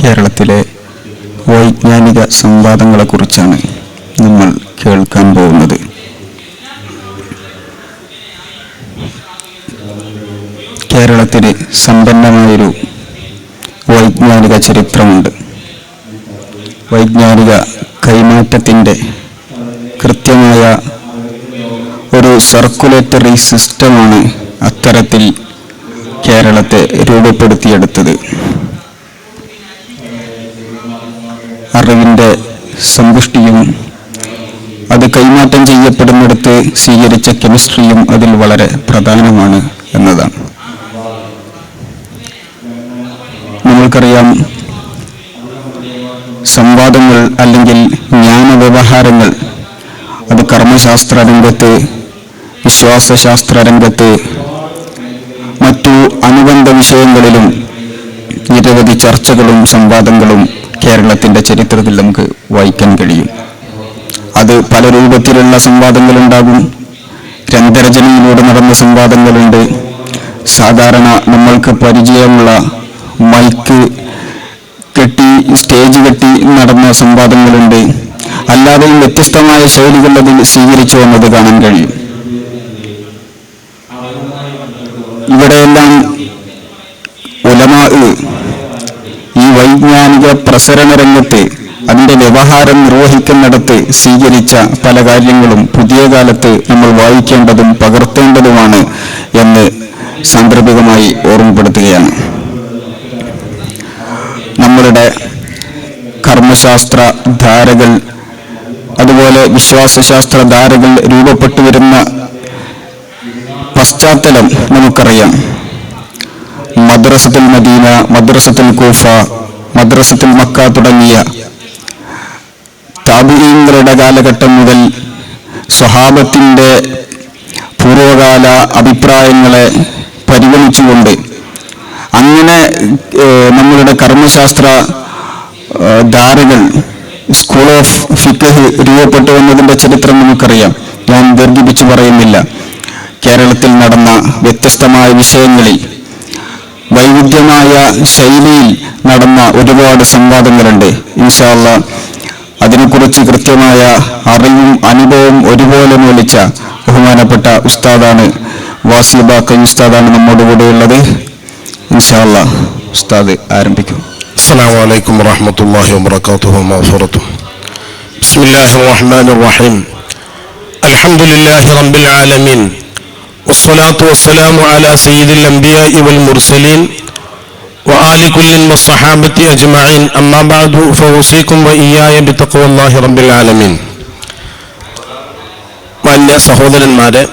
കേരളത്തിലെ വൈജ്ഞാനിക സംവാദങ്ങളെക്കുറിച്ചാണ് നമ്മൾ കേൾക്കാൻ പോകുന്നത്. കേരളത്തിന് സമ്പന്നമായൊരു വൈജ്ഞാനിക ചരിത്രമുണ്ട്. വൈജ്ഞാനിക കൈമാറ്റത്തിൻ്റെ കൃത്യമായ ഒരു സർക്കുലേറ്ററി സിസ്റ്റമാണ് അത്തരത്തിൽ കേരളത്തെ രൂപപ്പെടുത്തിയെടുത്തത്. അറിവിൻ്റെ സമ്പുഷ്ടിയും അത് കൈമാറ്റം ചെയ്യപ്പെടുന്നിടത്ത് സ്വീകരിച്ച കെമിസ്ട്രിയും അതിൽ വളരെ പ്രധാനമാണ് എന്നതാണ്. നമ്മൾക്കറിയാം, സംവാദങ്ങൾ അല്ലെങ്കിൽ ജ്ഞാനവ്യവഹാരങ്ങൾ അത് കർമ്മശാസ്ത്ര രംഗത്ത്, വിശ്വാസശാസ്ത്ര രംഗത്ത്, മറ്റു അനുബന്ധ വിഷയങ്ങളിലും നിരവധി ചർച്ചകളും സംവാദങ്ങളും കേരളത്തിൻ്റെ ചരിത്രത്തിൽ നമുക്ക് വായിക്കാൻ കഴിയും. അത് പല രൂപത്തിലുള്ള സംവാദങ്ങളുണ്ടാകും. ഗ്രന്ഥരചനയിലൂടെ നടന്ന സംവാദങ്ങളുണ്ട്. സാധാരണ നമ്മൾക്ക് പരിചയമുള്ള മൈക്ക് കെട്ടി, സ്റ്റേജ് കെട്ടി നടന്ന സംവാദങ്ങളുണ്ട്. അല്ലാതെയും വ്യത്യസ്തമായ ശൈലികൾ അതിൽ സ്വീകരിച്ചു വന്നത് കാണാൻ കഴിയും. ഇവിടെയെല്ലാം ഉലമാ ഈ വൈജ്ഞാനിക പ്രസരണ രംഗത്ത് അതിൻ്റെ വ്യവഹാരം നിർവഹിക്കുന്നിടത്ത് സ്വീകരിച്ച പല കാര്യങ്ങളും പുതിയ കാലത്ത് നമ്മൾ വായിക്കേണ്ടതും പകർത്തേണ്ടതുമാണ് എന്ന് സാന്ദർഭികമായി ഓർമ്മപ്പെടുത്തുകയാണ്. നമ്മളുടെ കർമ്മശാസ്ത്ര ധാരകൾ, അതുപോലെ വിശ്വാസശാസ്ത്ര ധാരകൾ രൂപപ്പെട്ടു വരുന്ന പശ്ചാത്തലം നമുക്കറിയാം. മദ്രസത്തുൽ മദീന, മദ്രസത്തുൽ കൂഫ, മദ്രസത്തുൽ മക്ക തുടങ്ങിയ താബിഈങ്ങളുടെ കാലഘട്ടം മുതൽ സ്വഹാബത്തിൻ്റെ പൂർവകാല അഭിപ്രായങ്ങളെ പരിഗണിച്ചുകൊണ്ട് അങ്ങനെ നമ്മളുടെ കർമ്മശാസ്ത്ര ധാരകൾ, സ്കൂൾ ഓഫ് ഫിഖ് രൂപപ്പെട്ടു വന്നതിൻ്റെ ചരിത്രം നമുക്കറിയാം. ഞാൻ ദീർഘിപ്പിച്ചു പറയുന്നില്ല. കേരളത്തിൽ നടന്ന വ്യത്യസ്തമായ വിഷയങ്ങളിൽ വൈവിധ്യമായ ശൈലിയിൽ നടന്ന ഒരുപാട് സംവാദങ്ങളുണ്ട്. ഇൻഷാ അല്ലാഹ് അതിനെക്കുറിച്ച് കൃത്യമായ അറിവും അനുഭവവും ഒരുപോലെ മൂലിച്ച ബഹുമാനപ്പെട്ട ഉസ്താദാണ്, വാസി ബാക്കർ ഉസ്താദാണ് നമ്മോട് കൂടെയുള്ളത്. ഇൻഷാ അല്ലാഹ് ഉസ്താദ് ആരംഭിക്കും. അസ്സലാമു അലൈക്കും വറഹ്മത്തുള്ളാഹി വബറകാതുഹു. മഗ്ഫിറത്തും. ബിസ്മില്ലാഹിർ റഹ്മാനിർ റഹീം. അൽഹംദുലില്ലാഹി റബ്ബിൽ ആലമീൻ. വസ്സലാത്തു വസ്സലാമു അലാ സയ്യിദിൽ അംബിയാഇ വൽ മുർസലീൻ വആലി കുല്ലിൻ വസ്സഹാബത്തി അജ്മഈൻ. അമ്മാ ബഅദു ഫൗസീകും വഇയ്യായ ബിതഖ്വല്ലാഹി റബ്ബിൽ ആലമീൻ. മാന്യ സഹോദരന്മാരെ,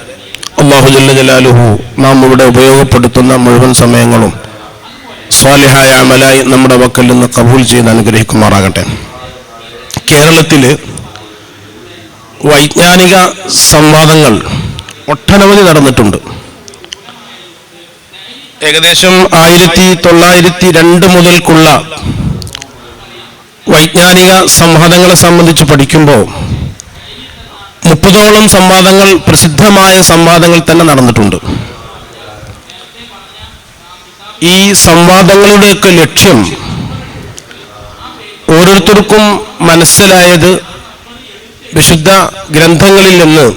അല്ലാഹു ജല്ല ജലാലുഹു നാം ഇവിടെ ഉപയോഗപ്പെടുത്തുന്ന മുഴുവൻ സമയങ്ങളും സ്വാലിഹായ അമലായി നമ്മുടെ വക്കൽ നിന്ന് കബൂൽ ചെയ്ത് അനുഗ്രഹിക്കുമാറാകട്ടെ. കേരളത്തിൽ വൈജ്ഞാനിക സംവാദങ്ങൾ ഒട്ടനവധി നടന്നിട്ടുണ്ട്. ഏകദേശം 1902 മുതൽക്കുള്ള വൈജ്ഞാനിക സംവാദങ്ങളെ സംബന്ധിച്ച് പഠിക്കുമ്പോൾ 30ഓളം സംവാദങ്ങൾ, പ്രസിദ്ധമായ സംവാദങ്ങൾ തന്നെ നടന്നിട്ടുണ്ട്. ഈ സംവാദങ്ങളുടെയൊക്കെ ലക്ഷ്യം ഓരോരുത്തർക്കും മനസ്സിലായത് വിശുദ്ധ ഗ്രന്ഥങ്ങളിൽ നിന്ന്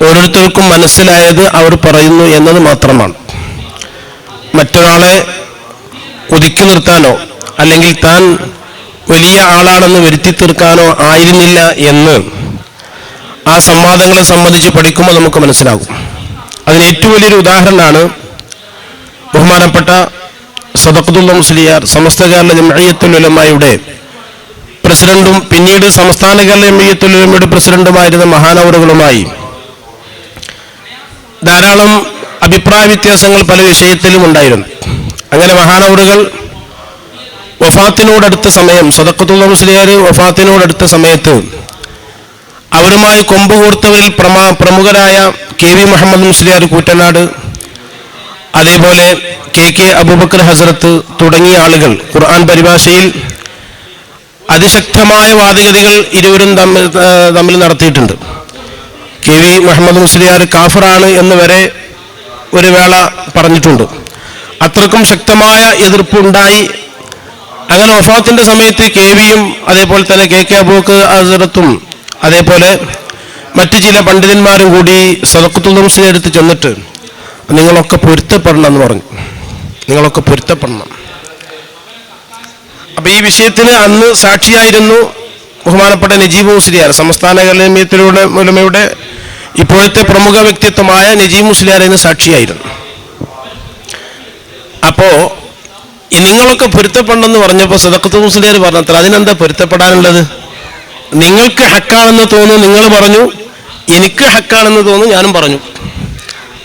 ഓരോരുത്തർക്കും മനസ്സിലായത് അവർ പറയുന്നു എന്നത് മാത്രമാണ്. മറ്റൊരാളെ ഒതുക്കി നിർത്താനോ അല്ലെങ്കിൽ താൻ വലിയ ആളാണെന്ന് വരുത്തി തീർക്കാനോ ആയിരുന്നില്ല എന്ന് ആ സംവാദങ്ങളെ സംബന്ധിച്ച് പഠിക്കുമ്പോൾ നമുക്ക് മനസ്സിലാകും. അതിന് ഏറ്റവും വലിയൊരു ഉദാഹരണമാണ് ബഹുമാനപ്പെട്ട സദഖത്തുൽ മുസ്ലിയാർ, സമസ്ത കേരള ജംഇയ്യത്തുൽ ഉലമായുടെ പ്രസിഡന്റും പിന്നീട് സംസ്ഥാന കേരള ജംഇയ്യത്തുൽ ഉലമയുടെ പ്രസിഡന്റുമായിരുന്ന മഹാനവറുകളുമായി ധാരാളം അഭിപ്രായ വ്യത്യാസങ്ങൾ പല വിഷയത്തിലും ഉണ്ടായിരുന്നു. അങ്ങനെ മഹാനവറുകൾ വഫാത്തിനോടടുത്ത സമയം, സദഖത്തുൽ മുസ്ലിയാർ വഫാത്തിനോടടുത്ത സമയത്ത് അവരുമായി കൊമ്പ് കോർത്തവരിൽ പ്രമുഖരായ കെ വി മുഹമ്മദ് മുസ്ലിയാർ കൂറ്റനാട്, അതേപോലെ കെ അബൂബക്കർ ഹസ്രത്ത് തുടങ്ങിയ ആളുകൾ ഖുർആൻ പരിഭാഷയിൽ അതിശക്തമായ വാദഗതികൾ ഇരുവരും തമ്മിൽ നടത്തിയിട്ടുണ്ട്. കെ വി മുഹമ്മദ് മുസ്ലിയാർ കാഫിറാണ് എന്ന് വരെ ഒരു വേള പറഞ്ഞിട്ടുണ്ട്. അത്രക്കും ശക്തമായ എതിർപ്പുണ്ടായി അങ്ങനെ വഫാത്തിന്റെ സമയത്ത് കെവിയും അതേപോലെ തന്നെ കെ അബൂബക്കർ ഹസ്രത്തും അതേപോലെ മറ്റു ചില പണ്ഡിതന്മാരും കൂടി സദഖത്തുൽ മുസ്ലിയാരുടെ അടുത്ത് ചെന്നിട്ട് നിങ്ങളൊക്കെ പൊരുത്തപ്പെടണം എന്ന് പറഞ്ഞു. നിങ്ങളൊക്കെ പൊരുത്തപ്പെടണം. അപ്പൊ ഈ വിഷയത്തിന് അന്ന് സാക്ഷിയായിരുന്നു ബഹുമാനപ്പെട്ട നജീബ് മുസ്ലിയാർ, സംസ്ഥാന ഉലമയുടെ ഇപ്പോഴത്തെ പ്രമുഖ വ്യക്തിത്വമായ നജീബ് മുസ്ലിയാർ എന്ന് സാക്ഷിയായിരുന്നു. അപ്പോ നിങ്ങളൊക്കെ പൊരുത്തപ്പെടണമെന്ന് പറഞ്ഞപ്പോൾ സദഖത്തുൽ മുസ്ലിയാർ പറഞ്ഞത്ര അതിനെന്താ പൊരുത്തപ്പെടാനുള്ളത്? നിങ്ങൾക്ക് ഹക്കാണെന്ന് തോന്നുന്നു നിങ്ങൾ പറഞ്ഞു, എനിക്ക് ഹക്കാണെന്ന് തോന്നുന്നു ഞാനും പറഞ്ഞു,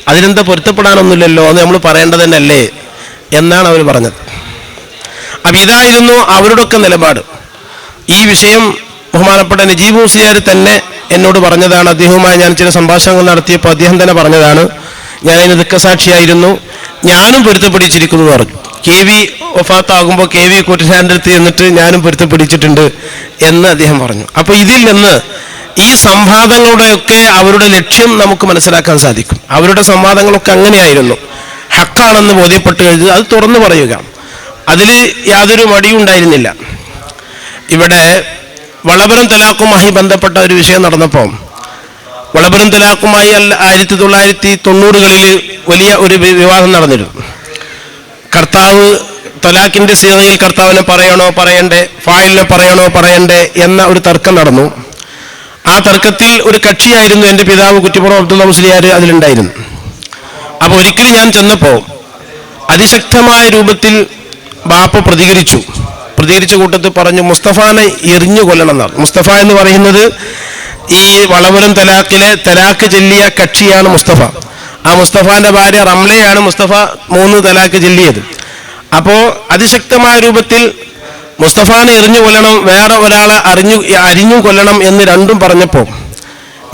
അതിനെന്താ പൊരുത്തപ്പെടാനൊന്നുമില്ലല്ലോ, അത് നമ്മൾ പറയേണ്ടത് തന്നെയല്ലേ എന്നാണ് അവർ പറഞ്ഞത്. അപ്പം ഇതായിരുന്നു അവരുടെയൊക്കെ നിലപാട്. ഈ വിഷയം ബഹുമാനപ്പെട്ട നജീബ് മുസ്ലിയാർ തന്നെ എന്നോട് പറഞ്ഞതാണ്. അദ്ദേഹവുമായി ഞാൻ ചില സംഭാഷണങ്ങൾ നടത്തിയപ്പോൾ അദ്ദേഹം തന്നെ പറഞ്ഞതാണ്, ഞാൻ അതിന് ദുഃഖസാക്ഷിയായിരുന്നു, ഞാനും പൊരുത്തപ്പെടിച്ചിരിക്കുന്നു എന്ന് പറഞ്ഞു. കെ വി വഫാത്താകുമ്പോൾ കെ വി കുറ്റനാൻ്റെ അടുത്ത് എന്നിട്ട് ഞാനും പൊരുത്തപ്പെടിച്ചിട്ടുണ്ട് എന്ന് അദ്ദേഹം പറഞ്ഞു. അപ്പോൾ ഇതിൽ നിന്ന് ഈ സംവാദങ്ങളുടെയൊക്കെ അവരുടെ ലക്ഷ്യം നമുക്ക് മനസ്സിലാക്കാൻ സാധിക്കും. അവരുടെ സംവാദങ്ങളൊക്കെ അങ്ങനെയായിരുന്നു. ഹക്കാണെന്ന് ബോധ്യപ്പെട്ട് കഴിഞ്ഞ് അത് തുറന്നു പറയുക, അതിൽ യാതൊരു മടിയും ഉണ്ടായിരുന്നില്ല. ഇവിടെ വളപരം തലാഖുമായി ബന്ധപ്പെട്ട ഒരു വിഷയം നടന്നപ്പോൾ, വളപരം തലാഖുമായി 1990-കളിൽ വലിയ ഒരു വിവാദം നടന്നിരുന്നു. കർത്താവ് തലാഖിന്റെ സീറയിൽ കർത്താവിനെ പറയണോ പറയണ്ടേ, ഫായിലിനെ പറയണോ പറയണ്ടേ എന്ന ഒരു തർക്കം നടന്നു. ആ തർക്കത്തിൽ ഒരു കക്ഷിയായിരുന്നു എൻ്റെ പിതാവ് കുറ്റിപ്പുറം അബ്ദുള്ള മുസ്ലിയാർ അതിലുണ്ടായിരുന്നു. അപ്പോൾ ഒരിക്കലും ഞാൻ ചെന്നപ്പോൾ അതിശക്തമായ രൂപത്തിൽ ബാപ്പ പ്രതികരിച്ച കൂട്ടത്തിൽ പറഞ്ഞു, മുസ്തഫാനെ എറിഞ്ഞു കൊല്ലണം എന്നാണ്. മുസ്തഫ എന്ന് പറയുന്നത് ഈ വളപുരം തലാഖിലെ തലാഖ് ചൊല്ലിയ കക്ഷിയാണ് മുസ്തഫ. ആ മുസ്തഫാന്റെ ഭാര്യ റംലയാണ് മുസ്തഫ 3 തലാഖ് ചൊല്ലിയത്. അപ്പോൾ അതിശക്തമായ രൂപത്തിൽ മുസ്തഫാനെ എറിഞ്ഞു കൊല്ലണം, വേറെ ഒരാളെ അരിഞ്ഞു കൊല്ലണം എന്ന് രണ്ടും പറഞ്ഞപ്പോൾ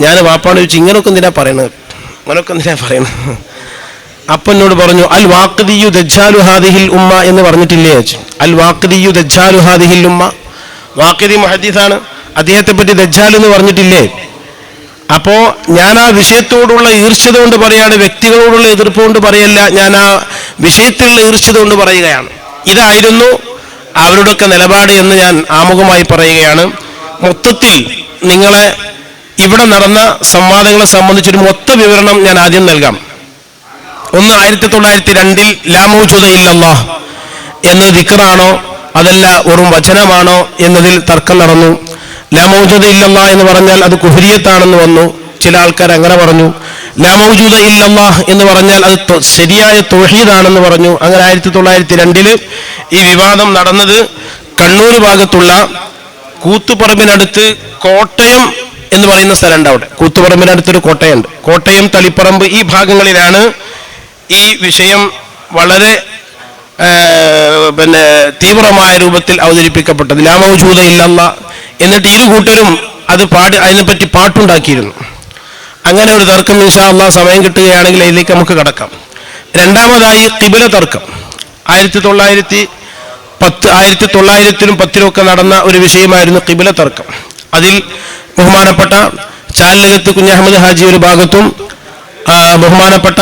ഞാൻ വാപ്പാട് ചോദിച്ചു, ഇങ്ങനൊക്കെ എന്തിനാ പറയണത്? അപ്പം എന്നോട് പറഞ്ഞു, അൽ വാഖിദിയു ദജ്ജാലു ഹാദിഹിൽ ഉമ്മ എന്ന് പറഞ്ഞിട്ടില്ലേ? അൽ വാഖിദിയു ദജ്ജാലു ഹാദിഹിൽ ഉമ്മ, വാഖിദി മുഹദ്ദിസാണ്, അദ്ദേഹത്തെ പറ്റി ദജ്ജാൽ എന്ന് പറഞ്ഞിട്ടില്ലേ? അപ്പോ ഞാൻ ആ വിഷയത്തോടുള്ള ഈർഷ്യത കൊണ്ട് പറയാണ്, വ്യക്തികളോടുള്ള എതിർപ്പ് കൊണ്ട് പറയല്ല, ഞാൻ ആ വിഷയത്തിലുള്ള ഈർഷ്യത കൊണ്ട് പറയുകയാണ്. ഇതായിരുന്നു അവരുടെയൊക്കെ നിലപാട് എന്ന് ഞാൻ ആമുഖമായി പറയുകയാണ്. മൊത്തത്തിൽ നിങ്ങളെ ഇവിടെ നടന്ന സംവാദങ്ങളെ സംബന്ധിച്ചൊരു മൊത്ത വിവരണം ഞാൻ ആദ്യം നൽകാം. ഒന്ന്, 1902 ലാ മൗജൂദ ഇല്ലല്ലാഹ് എന്നത് ദിക്റാണോ അതല്ല വെറും വചനമാണോ എന്നതിൽ തർക്കം നടന്നു. ലാ മൗജൂദ ഇല്ലല്ലാഹ് എന്ന് പറഞ്ഞാൽ അത് കുഫ്രിയത്താണെന്ന് വന്നു. ചില ആൾക്കാർ അങ്ങനെ പറഞ്ഞു. ലാ മൗജൂദ ഇല്ലല്ലാഹ് എന്ന് പറഞ്ഞാൽ അത് ശരിയായ തൗഹീദാണെന്ന് പറഞ്ഞു. അങ്ങനെ 1902 ഈ വിവാദം നടന്നത് കണ്ണൂർ ഭാഗത്തുള്ള കൂത്തുപറമ്പിനടുത്ത് കോട്ടയം എന്ന് പറയുന്ന സ്ഥലമുണ്ട്. അവിടെ കൂത്തുപറമ്പിനടുത്തൊരു കോട്ടയുണ്ട്. കോട്ടയം, തളിപ്പറമ്പ് ഈ ഭാഗങ്ങളിലാണ് ഈ വിഷയം വളരെ തീവ്രമായ രൂപത്തിൽ അവതരിപ്പിക്കപ്പെട്ടത്. ലാ മൗജൂദ ഇല്ലല്ലാഹ് എന്നിട്ട് ഇരു കൂട്ടരും അത് അതിനെപ്പറ്റി പാട്ടുണ്ടാക്കിയിരുന്നു. അങ്ങനെ ഒരു തർക്കം ഇൻഷാ അല്ലാഹ് സമയം കിട്ടുകയാണെങ്കിൽ അതിലേക്ക് നമുക്ക് കടക്കാം. രണ്ടാമതായി ഖിബ്ല തർക്കം 1910 ഒക്കെ നടന്ന ഒരു വിഷയമായിരുന്നു ഖിബ്ല തർക്കം. അതിൽ ബഹുമാനപ്പെട്ട ചാലകത്ത് കുഞ്ഞഹമ്മദ് ഹാജി ഒരു ഭാഗത്തും ബഹുമാനപ്പെട്ട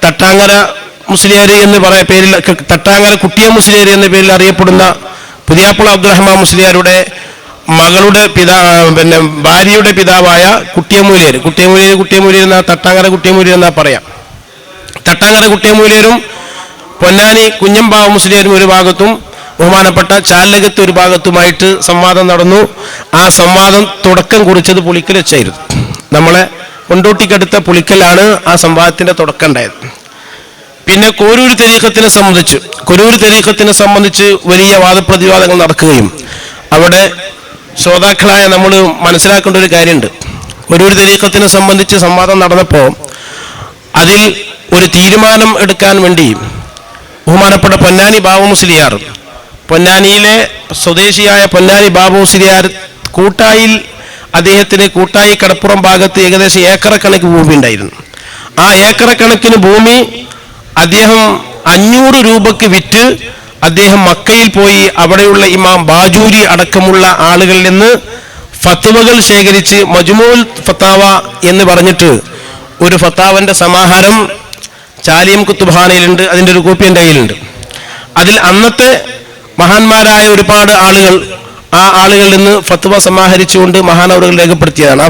തട്ടാങ്ങര മുസ്ലിയാർ എന്ന് പേരിൽ തട്ടാങ്ങര കുട്ടിയ മുസ്ലിയാർ എന്ന പേരിൽ അറിയപ്പെടുന്ന പുതിയാപ്പുള അബ്ദുറഹ്മാൻ മുസ്ലിയാരുടെ മകളുടെ ഭാര്യയുടെ പിതാവായ കുട്ടിയമൂലിയർ എന്ന തട്ടാങ്ങര കുട്ടിയമൂലിയർ എന്നാ പറയാം. തട്ടാങ്ങര കുട്ടിയമൂലിയരും പൊന്നാനി കുഞ്ഞമ്പാവ മുസ്ലിയാരും ഒരു ഭാഗത്തും ബഹുമാനപ്പെട്ട ചാലകത്ത് ഒരു ഭാഗത്തുമായിട്ട് സംവാദം നടന്നു. ആ സംവാദം തുടക്കം കുറിച്ചത് പുളിക്കൽ വെച്ചായിരുന്നു. നമ്മളെ കൊണ്ടോട്ടിക്കടുത്ത പുളിക്കലാണ് ആ സംവാദത്തിന്റെ തുടക്കം ഉണ്ടായത്. പിന്നെ കോരൂർ തരീഖത്തിനെ സംബന്ധിച്ച് വലിയ വാദപ്രതിവാദങ്ങൾ നടക്കുകയും അവിടെ ശ്രോതാക്കളായ നമ്മൾ മനസ്സിലാക്കേണ്ട ഒരു കാര്യമുണ്ട്. കോരൂർ തരീഖത്തിനെ സംബന്ധിച്ച് സംവാദം നടന്നപ്പോൾ അതിൽ ഒരു തീരുമാനം എടുക്കാൻ വേണ്ടി ബഹുമാനപ്പെട്ട പൊന്നാനി ബാബു മുസ്ലിയാർ, പൊന്നാനിയിലെ സ്വദേശിയായ പൊന്നാനി ബാബു മുസ്ലിയാർ അദ്ദേഹത്തിന് കൂട്ടായി കടപ്പുറം ഭാഗത്ത് ഏകദേശം ഏക്കറക്കണക്കിന് ഭൂമി ഉണ്ടായിരുന്നു. ആ ഏക്കറക്കണക്കിന് ഭൂമി അദ്ദേഹം 500 രൂപയ്ക്ക് വിറ്റ് അദ്ദേഹം മക്കയിൽ പോയി അവിടെയുള്ള ഇമാം ബാജൂരി അടക്കമുള്ള ആളുകളിൽ നിന്ന് ഫത്വകൾ ശേഖരിച്ച് മജ്മൂൽ ഫത്താവ എന്ന് പറഞ്ഞിട്ട് ഒരു ഫത്താവന്റെ സമാഹാരം ചാലിയം കുത്തുബാനയിലുണ്ട്. അതിൻ്റെ ഒരു കോപ്പി എൻ്റെ കയ്യിലുണ്ട്. അതിൽ അന്നത്തെ മഹാന്മാരായ ഒരുപാട് ആളുകൾ ആ ആളുകളിൽ നിന്ന് ഫത്വ സമാഹരിച്ചുകൊണ്ട് മഹാനവറുകൾ രേഖപ്പെടുത്തിയതാണ്. ആ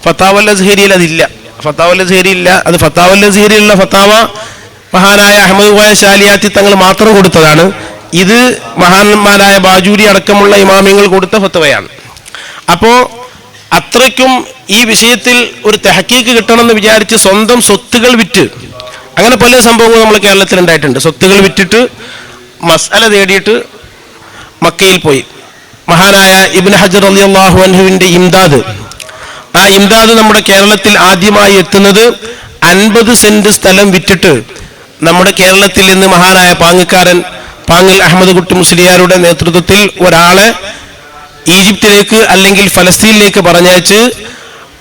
ഫത്താവൽ അസ്ഹരിയിൽ അതില്ല. ഫത്താവൽ അസ്ഹരിയില്ല. അത് ഫത്താവൽ അസ്ഹരിയിലുള്ള ഫത്താവ മഹാനായ അഹമ്മദ് ഖായ ശാലിയാത്തി തങ്ങൾ മാത്രം കൊടുത്തതാണ്. ഇത് മഹാന്മാരായ ബാജൂരി അടക്കമുള്ള ഇമാമിങ്ങൾ കൊടുത്ത ഫത്വയാണ്. അപ്പോൾ അത്രയ്ക്കും ഈ വിഷയത്തിൽ ഒരു തെഹക്കീക്ക് കിട്ടണമെന്ന് വിചാരിച്ച് സ്വന്തം സ്വത്തുകൾ വിറ്റ്, അങ്ങനെ പല സംഭവങ്ങളും നമ്മൾ കേരളത്തിൽ ഉണ്ടായിട്ടുണ്ട്. സ്വത്തുകൾ വിറ്റിട്ട് മസ്അല തേടിയിട്ട് മക്കയിൽ പോയി. മഹാനായ ഇബ്നു ഹജർ റളിയല്ലാഹു അൻഹുവിന്റെ ഇംദാദ്, ആ ഇംദാദ് നമ്മുടെ കേരളത്തിൽ ആദ്യമായി എത്തുന്നത് 50 സെന്റ് സ്ഥലം വിറ്റിട്ട് നമ്മുടെ കേരളത്തിൽ നിന്ന് മഹാനായ പാങ്ങക്കാരൻ പാങ്ങൽ അഹമ്മദ് കുട്ടി മുസ്ലിയാരുടെ നേതൃത്വത്തിൽ ഒരാളെ ഈജിപ്തിലേക്ക് അല്ലെങ്കിൽ ഫലസ്തീനിലേക്ക് പറഞ്ഞയച്ച്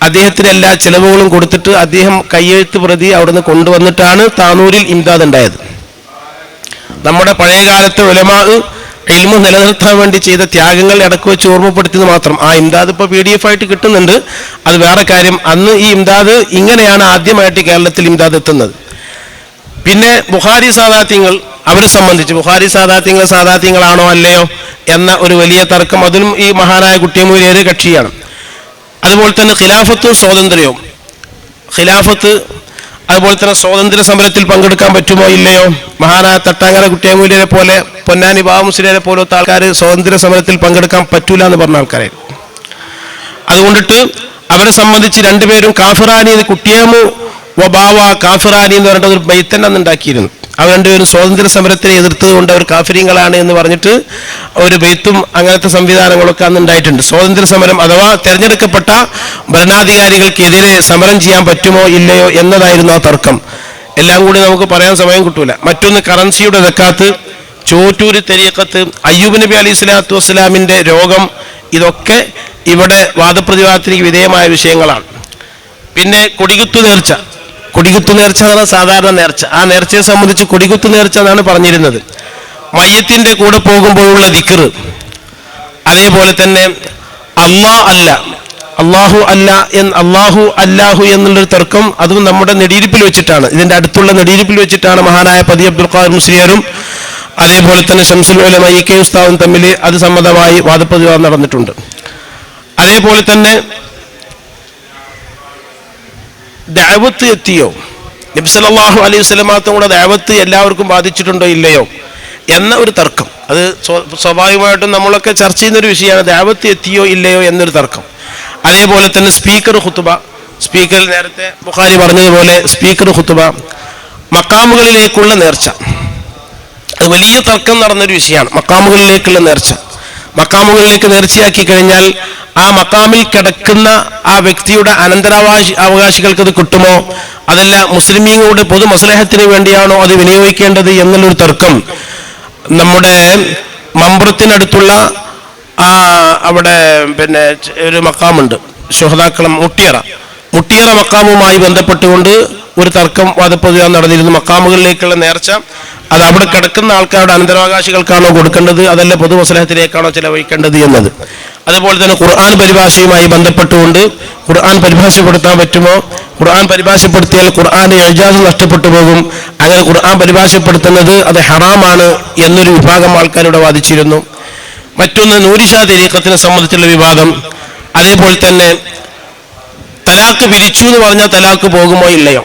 അദ്ദേഹത്തിന് എല്ലാ ചെലവുകളും കൊടുത്തിട്ട് അദ്ദേഹം കയ്യെഴുത്ത് പ്രതി അവിടുന്ന് കൊണ്ടുവന്നിട്ടാണ് താനൂരിൽ ഇംദാദ് ഉണ്ടായത്. നമ്മുടെ പഴയകാലത്തെ ഉലമാ ഇൽമു നിലനിർത്താൻ വേണ്ടി ചെയ്ത ത്യാഗങ്ങൾ ഇടക്ക് വെച്ച് ഓർമ്മപ്പെടുത്തിയത് മാത്രം. ആ ഇംദാദ് ഇപ്പോൾ PDF ആയിട്ട് കിട്ടുന്നുണ്ട്, അത് വേറെ കാര്യം. അന്ന് ഈ ഇംദാദ് ഇങ്ങനെയാണ് ആദ്യമായിട്ട് കേരളത്തിൽ ഇംദാദ് എത്തുന്നത്. പിന്നെ ബുഖാരി സാദാത്യങ്ങൾ, അവരെ സംബന്ധിച്ച് ബുഖാരി സാദാത്യങ്ങൾ സാദാത്യങ്ങളാണോ അല്ലയോ എന്ന ഒരു വലിയ തർക്കം, അതിലും ഈ മഹാനായ കുട്ടിയമൂലിയർ കക്ഷിയാണ്. അതുപോലെ തന്നെ ഖിലാഫത്തും സ്വാതന്ത്ര്യവും, ഖിലാഫത്ത് അതുപോലെ തന്നെ സ്വാതന്ത്ര്യ സമരത്തിൽ പങ്കെടുക്കാൻ പറ്റുമോ ഇല്ലയോ? മഹാനായ തട്ടാങ്ങര കുട്ടിയമൂലിയരെ പോലെ പൊന്നാനി ബാബ മുസ്ലിയാരെ പോലത്തെ ആൾക്കാർ സ്വാതന്ത്ര്യ സമരത്തിൽ പങ്കെടുക്കാൻ പറ്റൂല എന്ന് പറഞ്ഞ ആൾക്കാരെ. അതുകൊണ്ടിട്ട് അവരെ സംബന്ധിച്ച് രണ്ടുപേരും കാഫിറാനി, കുട്ടിയമു വബാവ കാഫിറാനി എന്ന് പറഞ്ഞിട്ട് ഒരു ബൈത്തന്നെ അന്ന് ഉണ്ടാക്കിയിരുന്നു. അവർ രണ്ടുപേരും സ്വാതന്ത്ര്യ സമരത്തിനെ എതിർത്തത് കൊണ്ട് അവർ കാഫിരീങ്ങളാണ് എന്ന് പറഞ്ഞിട്ട് ഒരു ബെയ്ത്തും അങ്ങനത്തെ സംവിധാനങ്ങളൊക്കെ അന്ന് ഉണ്ടായിട്ടുണ്ട്. സ്വാതന്ത്ര്യ സമരം അഥവാ തെരഞ്ഞെടുക്കപ്പെട്ട ഭരണാധികാരികൾക്കെതിരെ സമരം ചെയ്യാൻ പറ്റുമോ ഇല്ലയോ എന്നതായിരുന്നു ആ തർക്കം. എല്ലാം കൂടി നമുക്ക് പറയാൻ സമയം കിട്ടൂല. മറ്റൊന്ന് കറൻസിയുടെ സക്കാത്ത്, ചോറ്റൂര് തെരീഖത്ത്, അയ്യൂബ് നബി അലൈഹി സ്വലാത്തു വസ്സലാമിന്റെ രോഗം, ഇതൊക്കെ ഇവിടെ വാദപ്രതിവാദത്തിന് വിധേയമായ വിഷയങ്ങളാണ്. പിന്നെ കൊടികുത്തു നേർച്ച, കൊടികുത്തു നേർച്ച എന്നാണ് സാധാരണ നേർച്ച. ആ നേർച്ചയെ സംബന്ധിച്ച് കൊടികുത്തു നേർച്ച എന്നാണ് പറഞ്ഞിരുന്നത്. മയ്യത്തിന്റെ കൂടെ പോകുമ്പോഴുള്ള ദിക്ർ, അതേപോലെ തന്നെ അല്ലാഹു എന്നുള്ളൊരു തർക്കം, അതും നമ്മുടെ നെടിയിരിപ്പിൽ വെച്ചിട്ടാണ്, ഇതിന്റെ അടുത്തുള്ള നെടിയിരിപ്പിൽ വെച്ചിട്ടാണ് മഹാനായ പതി അബ്ദുൽ ഖാദിർ മുസ്ലിയാരും അതേപോലെ തന്നെ ശംസുൽ ഉലമ ഇ കെ ഉസ്താദും തമ്മിൽ അത് സംബന്ധമായി വാദപ്രതിവാദം നടന്നിട്ടുണ്ട്. അതേപോലെ തന്നെ ദഅവത്ത് എത്തിയോ, നബി സല്ലല്ലാഹു അലൈഹി വസല്ലം തങ്ങളുടെ ദഅവത്ത് എല്ലാവർക്കും ബാധിച്ചിട്ടുണ്ടോ ഇല്ലയോ എന്ന ഒരു തർക്കം. അത് സ്വാഭാവികമായിട്ടും നമ്മളൊക്കെ ചർച്ച ചെയ്യുന്നൊരു വിഷയമാണ്, ദഅവത്ത് എത്തിയോ ഇല്ലയോ എന്നൊരു തർക്കം. അതേപോലെ തന്നെ സ്പീക്കർ ഖുതുബ, സ്പീക്കർ നേരത്തെ ബുഖാരി പറഞ്ഞതുപോലെ സ്പീക്കർ ഖുതുബ, മക്കാമുകളിലേക്കുള്ള നേർച്ച, അത് വലിയ തർക്കം നടന്നൊരു വിഷയമാണ്. മക്കാമുകളിലേക്കുള്ള നേർച്ച, മക്കാമുകളിലേക്ക് നേർച്ചയാക്കി കഴിഞ്ഞാൽ ആ മക്കാമിൽ കിടക്കുന്ന ആ വ്യക്തിയുടെ അവകാശികൾക്ക് അത് കിട്ടുമോ, അതല്ല മുസ്ലിമീങ്ങളുടെ പൊതു മസ്ലഹത്തിന് വേണ്ടിയാണോ അത് വിനിയോഗിക്കേണ്ടത് എന്നുള്ളൊരു തർക്കം നമ്മുടെ മമ്പുറത്തിനടുത്തുള്ള അവിടെ പിന്നെ ഒരു മക്കാമുണ്ട്, ശുഹദാക്കളം മുട്ടിയറ മക്കാമുമായി ബന്ധപ്പെട്ടുകൊണ്ട് ഒരു തർക്കം വാദപ്രതിവാദം നടന്നിരുന്നു. മക്കാമുകളിലേക്കുള്ള നേർച്ച അത് അവിടെ കിടക്കുന്ന ആൾക്കാരുടെ അനന്തരാവകാശികൾക്കാണോ കൊടുക്കേണ്ടത്, അതല്ല പൊതു മസ്ലഹത്തിലേക്കാണോ ചെലവഴിക്കേണ്ടത് എന്നത്. അതുപോലെ തന്നെ ഖുർആൻ പരിഭാഷയുമായി ബന്ധപ്പെട്ടുകൊണ്ട് ഖുർആൻ പരിഭാഷപ്പെടുത്താൻ പറ്റുമോ, ഖുർആൻ പരിഭാഷപ്പെടുത്തിയാൽ ഖുർആന്റെ ഇജാസ് നഷ്ടപ്പെട്ടു പോകും, അങ്ങനെ ഖുർആൻ പരിഭാഷപ്പെടുത്തുന്നത് അത് ഹറാമാണ് എന്നൊരു വിഭാഗം ആൾക്കാരുടെ വാദിച്ചിരുന്നു. മറ്റൊന്ന് നൂരിഷാ തരീഖത്തിനെ സംബന്ധിച്ചുള്ള വിവാദം. അതേപോലെ തന്നെ തലാഖ് പിരിച്ചു എന്ന് പറഞ്ഞാൽ തലാഖ് പോകുമോ ഇല്ലയോ,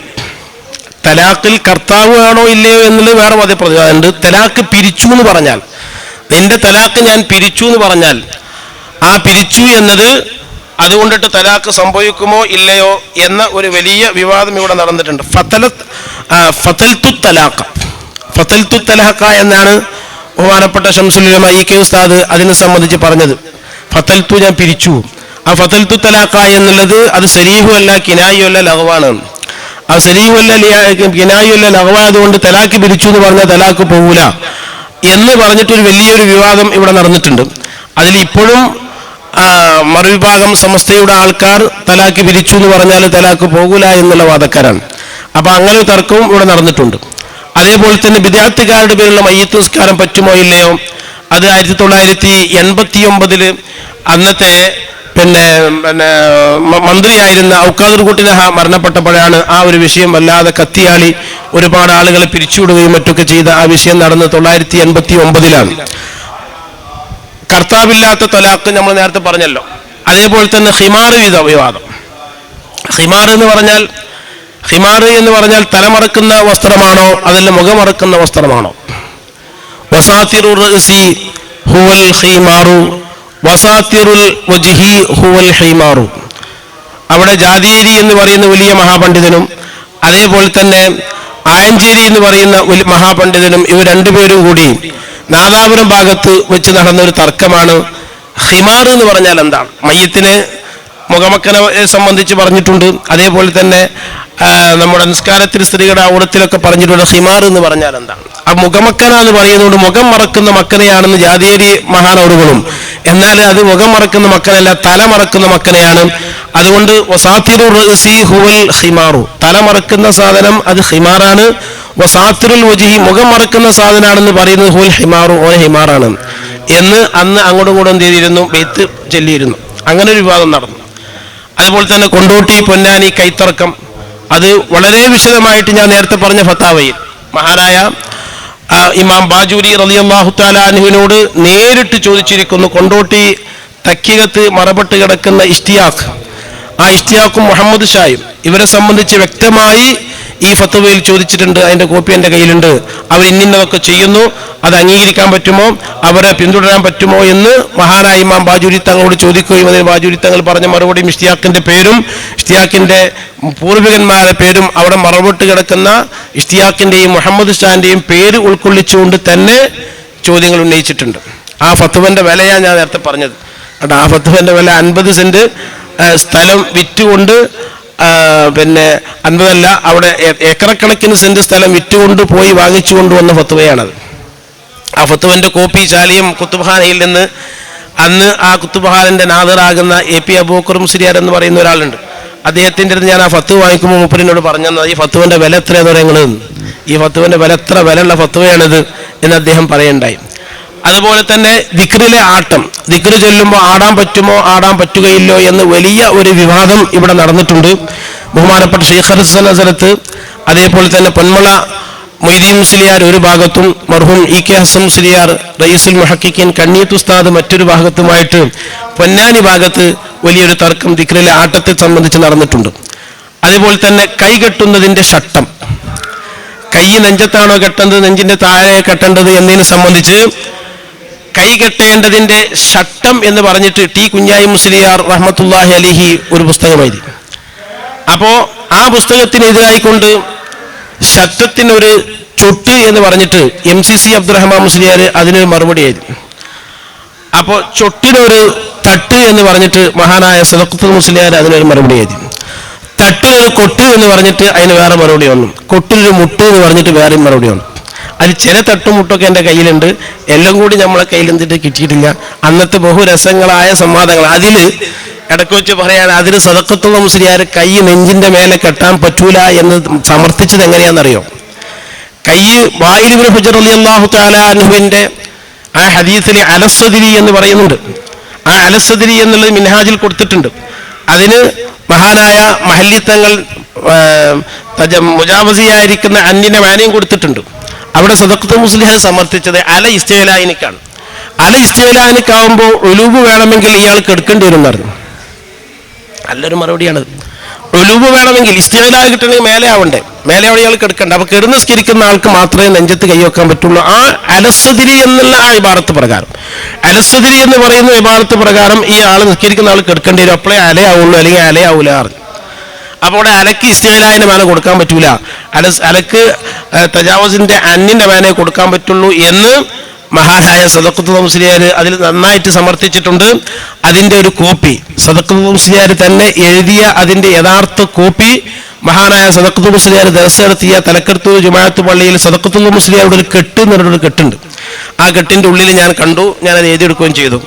തലാഖിൽ കർത്താവ് ആണോ ഇല്ലയോ എന്നുള്ളത് വേറെ വാദപ്രതിവാദമുണ്ട്. തലാഖ് പിരിച്ചു എന്ന് പറഞ്ഞാൽ, നിന്റെ തലാഖ് ഞാൻ പിരിച്ചു എന്ന് പറഞ്ഞാൽ ആ പിരിച്ചു എന്നത് അതുകൊണ്ടിട്ട് തലാഖ് സംഭവിക്കുമോ ഇല്ലയോ എന്ന ഒരു വലിയ വിവാദം ഇവിടെ നടന്നിട്ടുണ്ട്. ഫതൽതു തലാഖ എന്നാണ് ബഹുമാനപ്പെട്ട ശംസുൽ ഉലമ ഇ കെ ഉസ്താദ് അതിനെ സംബന്ധിച്ച് പറഞ്ഞത്. ഫതൽതു ഞാൻ പിരിച്ചു. ആ ഫതൽതു തലാഖ എന്നുള്ളത് അത് സരീഹു അല്ല കിനായു അല്ല ലഗ്വാണ്. ആ സരീഹു അല്ല കിനായു അല്ല ലഗ്വായതുകൊണ്ട് തലാഖ് പിരിച്ചു എന്ന് പറഞ്ഞാൽ തലാഖ് പോകൂല എന്ന് പറഞ്ഞിട്ടൊരു വലിയൊരു വിവാദം ഇവിടെ നടന്നിട്ടുണ്ട്. അതിൽ ഇപ്പോഴും മറുവിഭാഗം സമസ്തയുടെ ആൾക്കാർ തലാഖ് പിരിച്ചു എന്ന് പറഞ്ഞാൽ തലാഖ് പോകൂല എന്നുള്ള വാദക്കാരാണ്. അപ്പൊ അങ്ങനെ ഒരു തർക്കവും ഇവിടെ നടന്നിട്ടുണ്ട്. അതേപോലെ തന്നെ ബിദ്അത്തുകാരുടെ പേരിലുള്ള മയ്യിത്ത് നിസ്കാരം പറ്റുമോ ഇല്ലയോ, അത് 1989 അന്നത്തെ മന്ത്രിയായിരുന്ന ഔക്കാദുർ കുട്ടിനഹ മരണപ്പെട്ടപ്പോഴാണ് ആ ഒരു വിഷയം വല്ലാതെ കത്തിയാളി ഒരുപാട് ആളുകളെ പിരിച്ചുവിടുകയും മറ്റൊക്കെ ചെയ്ത ആ വിഷയം നടന്നത് 1989 കർത്താവില്ലാത്ത തലാഖ് നമ്മൾ നേരത്തെ പറഞ്ഞല്ലോ. അതേപോലെ തന്നെ ഹിമാർ വിവാദം. ഹിമാർ എന്ന് പറഞ്ഞാൽ തലമറക്കുന്ന വസ്ത്രമാണോ അതല്ല മുഖമറക്കുന്ന വസ്ത്രമാണോ? വസാതിറുർ റഅസി ഹുവൽ ഖിമാറു വസാതിറുൽ വജ്ഹി ഹുവൽ ഹിമാറു. അവിടെ ജാതിയേരി എന്ന് പറയുന്ന വലിയ മഹാപണ്ഡിതനും അതേപോലെ തന്നെ ആയഞ്ചേരി എന്ന് പറയുന്ന മഹാപണ്ഡിതനും ഇവർ രണ്ടുപേരും കൂടി നാദാപുരം ഭാഗത്ത് വെച്ച് നടന്ന ഒരു തർക്കമാണ്. ഹിമാർ എന്ന് പറഞ്ഞാൽ എന്താണ്? മയ്യത്തിന് മുഖമക്കനെ സംബന്ധിച്ച് പറഞ്ഞിട്ടുണ്ട്. അതേപോലെ തന്നെ നമ്മുടെ നിസ്കാരത്തിൽ സ്ത്രീകളുടെ ഔറത്തിലൊക്കെ പറഞ്ഞിട്ടുണ്ട്. ഹിമാർ എന്ന് പറഞ്ഞാൽ എന്താണ്? ആ മുഖമക്കന എന്ന് പറയുന്നതുകൊണ്ട് മുഖം മറക്കുന്ന മക്കനെയാണെന്ന് ജാതിയേരി മഹാനവറുകളും, എന്നാൽ അത് മുഖം മറക്കുന്ന മക്കനല്ല, തല മറക്കുന്ന മക്കനെയാണ്. അതുകൊണ്ട് വസാതിറുർ റഅസി ഹുവൽ ഹിമാറു, തല മറക്കുന്ന സാധനം അത് ഹിമാറാണ്. വസാതിറുൽ വജ്ഹി, മുഖം മറക്കുന്ന സാധനമാണെന്ന് പറയുന്നത് ഹുവൽ ഹിമാറു, ഓൻ ഹിമാറാണ് എന്ന് അന്ന് അങ്ങോട്ടും ഇങ്ങോട്ടും എന്ത് ചെയ്തിരുന്നു? ബെയ്ത്ത് ചൊല്ലിയിരുന്നു. അങ്ങനെ ഒരു വിവാദം നടന്നു. അതുപോലെ തന്നെ കൊണ്ടോട്ടി പൊന്നാനി കൈത്തർക്കം, അത് വളരെ വിശദമായിട്ട് ഞാൻ നേരത്തെ പറഞ്ഞ ഫത്താവയിൽ മഹാനായ ഇമാം ബാജൂരി റളിയല്ലാഹു തആല അൻഹുവിനോട് നേരിട്ട് ചോദിച്ചിരിക്കുന്നു. കൊണ്ടോട്ടി തക്കികത്ത് മറപ്പെട്ട് കിടക്കുന്ന ഇഷ്തിയാഖ്, ആ ഇഷ്തിയാഖും മുഹമ്മദ് ഷായും ഇവരെ സംബന്ധിച്ച് വ്യക്തമായി ഈ ഫത്വയിൽ ചോദിച്ചിട്ടുണ്ട്. അതിന്റെ കോപ്പി എൻ്റെ കയ്യിലുണ്ട്. അവർ ഇന്നതൊക്കെ ചെയ്യുന്നു, അത് അംഗീകരിക്കാൻ പറ്റുമോ, അവരെ പിന്തുടരാൻ പറ്റുമോ എന്ന് മഹാനായ ഇമാം ബാജൂരി തങ്ങളോട് ചോദിക്കുകയും അതിന് ബാജൂരി തങ്ങൾ പറഞ്ഞ മറുപടിയും ഇഷ്തിയാഖിന്റെ പേരും ഇഷ്തിയാഖിന്റെ പൂർവികന്മാരുടെ പേരും അവിടെ മറവിട്ട് കിടക്കുന്ന ഇഷ്തിയാഖിന്റെയും മുഹമ്മദ് ഷാന്റെയും പേര് ഉൾക്കൊള്ളിച്ചുകൊണ്ട് തന്നെ ചോദ്യങ്ങൾ ഉന്നയിച്ചിട്ടുണ്ട്. ആ ഫത്വന്റെ വിലയാണ് ഞാൻ നേരത്തെ പറഞ്ഞത്. ആ ഫത്വന്റെ വില 50 സെന്റ് സ്ഥലം വിറ്റുകൊണ്ട്, 50 അവിടെ ഏക്കറക്കണക്കിന് സെന്റ് സ്ഥലം വിറ്റുകൊണ്ട് പോയി വാങ്ങിച്ചു കൊണ്ടുവന്ന ഫത്വയാണത്. ആ ഫത്വന്റെ കോപ്പി ചാലിയം കുത്തുബ്ഖാനയിൽ നിന്ന് അന്ന് ആ കുത്തുബ്ഖാനന്റെ നാദറാകുന്ന AP അബൂബക്കർ മുസ്ലിയാർ എന്ന് പറയുന്ന ഒരാളുണ്ട്. അദ്ദേഹത്തിൻ്റെ അടുത്ത് ഞാൻ ആ ഫത്വ വാങ്ങിക്കുമ്പോൾ മൂപ്പരിനോട് പറഞ്ഞു, ഈ ഫത്വന്റെ വില എത്രയെന്ന് പറയുന്നത്, ഈ ഫത്വന്റെ വില എത്ര വിലയുള്ള ഫത്വയാണിത് എന്ന് അദ്ദേഹം പറയണ്ടായി. അതുപോലെ തന്നെ ദിക്റിലെ ആട്ടം, ദിക്റ് ചൊല്ലുമ്പോൾ ആടാൻ പറ്റുമോ ആടാൻ പറ്റുകയില്ലോ എന്ന് വലിയ ഒരു വിവാദം ഇവിടെ നടന്നിട്ടുണ്ട്. ബഹുമാനപ്പെട്ട ഷെയ്ഖ് ഹസൻ ഹസരത്ത്, അതേപോലെ തന്നെ പൊന്മള മൊയ്തീൻ മുസ്ലിയാർ ഒരു ഭാഗത്തും മർഹൂം EK ഹസൻ മുസ്ലിയാർ റയീസുൽ മുഹഖിഖീൻ കണ്ണിയത്ത് ഉസ്താദ് മറ്റൊരു ഭാഗത്തുമായിട്ട് പൊന്നാനി ഭാഗത്ത് വലിയൊരു തർക്കം ദിക്റിലെ ആട്ടത്തെ സംബന്ധിച്ച് നടന്നിട്ടുണ്ട്. അതേപോലെ തന്നെ കൈ കെട്ടുന്നതിന്റെ ഷട്ടം, കൈ നെഞ്ചത്താണോ കെട്ടേണ്ടത് നെഞ്ചിന്റെ താഴെ കെട്ടേണ്ടത് എന്നതിനെ സംബന്ധിച്ച് കൈ കെട്ടേണ്ടതിന്റെ ഷട്ടം എന്ന് പറഞ്ഞിട്ട് T കുഞ്ഞായി മുസ്ലിയാർ റഹ്മത്തുള്ളാഹി അലൈഹി ഒരു പുസ്തകം എഴുതി. അപ്പോ ആ പുസ്തകത്തിനെതിരായിക്കൊണ്ട് ഷട്ടത്തിനൊരു ചൊട്ട് എന്ന് പറഞ്ഞിട്ട് MCC അബ്ദുറഹ്മാൻ മുസ്ലിയാർ അതിനൊരു മറുപടി എഴുതി. അപ്പോ ചൊട്ടിനൊരു തട്ട് എന്ന് പറഞ്ഞിട്ട് മഹാനായ സദഖത്തുൽ മുസ്ലിയാർ അതിനൊരു മറുപടി എഴുതി. തട്ടിനൊരു കൊട്ട് എന്ന് പറഞ്ഞിട്ട് അതിന് വേറെ മറുപടി വന്നു. കൊട്ടിനൊരു മുട്ട് എന്ന് പറഞ്ഞിട്ട് വേറെയും മറുപടി വന്നു. അത് ചില തട്ടും മുട്ടൊക്കെ എൻ്റെ കയ്യിലുണ്ട്, എല്ലാം കൂടി നമ്മളെ കയ്യിൽ എന്തിട്ട് കിട്ടിയിട്ടില്ല. അന്നത്തെ ബഹുരസങ്ങളായ സംവാദങ്ങൾ അതിൽ ഇടയ്ക്ക് വെച്ച് പറയാണ്, അതിന് സദഖത്തുൽ മുസ്ലിയാർ കൈ നെഞ്ചിന്റെ മേലെ കെട്ടാൻ പറ്റൂല എന്ന് സമർത്ഥിച്ചത് എങ്ങനെയാണെന്നറിയോ? കൈ വായിൽ ഇബ്നു ഹുജർ റളിയല്ലാഹു തആല അൻഹുവിന്റെ ആ ഹദീസിൽ അലസ്സദിരി എന്ന് പറയുന്നുണ്ട്. ആ അലസ്സദിരി എന്നുള്ളത് മിൻഹാജിൽ കൊടുത്തിട്ടുണ്ട്. അതിന് മഹാനായ മഹല്ലിത്തങ്ങൾ മുജാവസിയായിരിക്കുന്ന അന്യന്റെ മാനയും കൊടുത്തിട്ടുണ്ട്. അവിടെ സദഖത്തുൽ മുസ്ലിയാർ സമർത്ഥിച്ചത് അല ഇസ്തിഗ്ലാഇനിക്കാണ്. അല ഇസ്തിഗ്ലാഇനിക്കാവുമ്പോൾ ഉലൂബ് വേണമെങ്കിൽ ഇയാൾക്ക് എടുക്കേണ്ടി വരും എന്നായിരുന്നു. നല്ലൊരു മറുപടിയാണ്. ഉലൂബ് വേണമെങ്കിൽ ഇസ്തിഗ്ലാ കിട്ടണമെങ്കിൽ മേലെ ആവണ്ടേ, മേലെ അവിടെ ഇയാൾക്ക് എടുക്കണ്ട. അപ്പൊ കിടന്നിസ്കരിക്കുന്ന ആൾക്ക് മാത്രമേ നെഞ്ചത്ത് കൈവെക്കാൻ പറ്റുള്ളൂ. ആ അലസ്സദിരി എന്നുള്ള ആ ഇബാറത്ത് പ്രകാരം, അലസ്സദിരി എന്ന് പറയുന്ന ഇബാറത്ത് പ്രകാരം ഈ ആൾ നിസ്കരിക്കുന്ന ആൾക്ക് എടുക്കേണ്ടി വരും. അപ്പോഴേ അലയാവുള്ളൂ, അല്ലെങ്കിൽ അലയാവൂല. അപ്പോൾ അവിടെ അലക്ക് ഇസ്തിഗ്ലാഇന്റെ മേലെ കൊടുക്കാൻ പറ്റൂല, അലക്ക് തജാവസിന്റെ അന്യന്റെ മേലെ കൊടുക്കാൻ പറ്റുള്ളൂ എന്ന് മഹാനായ സദഖത്തുൽ മുസ്ലിയാർ അതിൽ നന്നായിട്ട് സമർത്ഥിച്ചിട്ടുണ്ട്. അതിന്റെ ഒരു കോപ്പി സദഖത്തുൽ മുസ്ലിയാർ തന്നെ എഴുതിയ അതിന്റെ യഥാർത്ഥ കോപ്പി മഹാനായ സദഖത്തുൽ മുസ്ലിയാർ ദർസ് നടത്തിയ തലക്കടത്തൂർ ജുമാഅത്ത് പള്ളിയിൽ സദഖത്തുൽ മുസ്ലിയാരുടെ ഒരു കെട്ട് എന്ന് പറഞ്ഞൊരു കെട്ടുണ്ട്. ആ കെട്ടിൻ്റെ ഉള്ളിൽ ഞാൻ കണ്ടു, ഞാനത് എഴുതിയെടുക്കുകയും ചെയ്തു.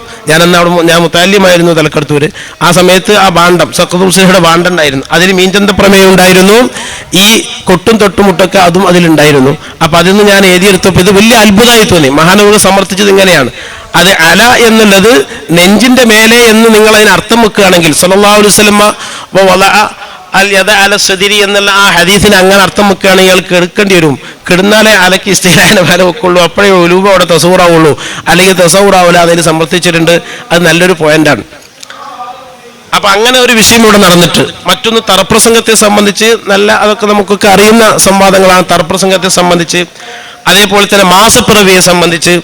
ഞാൻ മുത്താലിമായിരുന്നു തലക്കടത്തൂർ. ആ സമയത്ത് ആ ഭാണ്ഡം സദഖത്തുൽ മുസ്ലിയാരുടെ ഭാണ്ഡം ഉണ്ടായിരുന്നു. അതിൽ മീൻചന്ത പ്രമേയം ഉണ്ടായിരുന്നു, ഈ കൊട്ടും തൊട്ടുമുട്ടൊക്കെ അതും അതിലുണ്ടായിരുന്നു. അപ്പം അതിൽ നിന്ന് ഞാൻ എഴുതിയെടുത്തപ്പോൾ ഇത് വലിയ അത്ഭുതമായി തോന്നി. മഹാനവർ സമർത്ഥിച്ചത് ഇങ്ങനെയാണ്, അത് അല എന്നുള്ളത് നെഞ്ചിന്റെ മേലെ എന്ന് നിങ്ങൾ അതിന് അർത്ഥം വെക്കുകയാണെങ്കിൽ സല്ലല്ലാഹു അലൈഹി വസല്ലമ അൽ യദ അല സദിരി എന്നുള്ള ആ ഹദീസിന് അങ്ങനെ അർത്ഥം വെക്കുകയാണെങ്കിൽ ഇയാൾ കെടുക്കേണ്ടി വരും. കിടന്നാലേ അലക്ക് ഇസ്തിലാഹിന്റെ ഫലം വെക്കുള്ളൂ, അപ്പോഴേ ഒലൂബ അവിടെ തസൂറാവുള്ളൂ, അല്ലെങ്കിൽ തസൂറാവില്ല. അതിന് സമർത്ഥിച്ചിട്ടുണ്ട്. അത് നല്ലൊരു പോയിന്റാണ്. അപ്പൊ അങ്ങനെ ഒരു വിഷയം ഇവിടെ നടന്നിട്ട്, മറ്റൊന്ന് തറപ്രസംഗത്തെ സംബന്ധിച്ച് അതൊക്കെ നമുക്കൊക്കെ അറിയുന്ന സംവാദങ്ങളാണ് തറപ്രസംഗത്തെ സംബന്ധിച്ച്. അതേപോലെ തന്നെ മാസപ്പിറവിയെ സംബന്ധിച്ച്,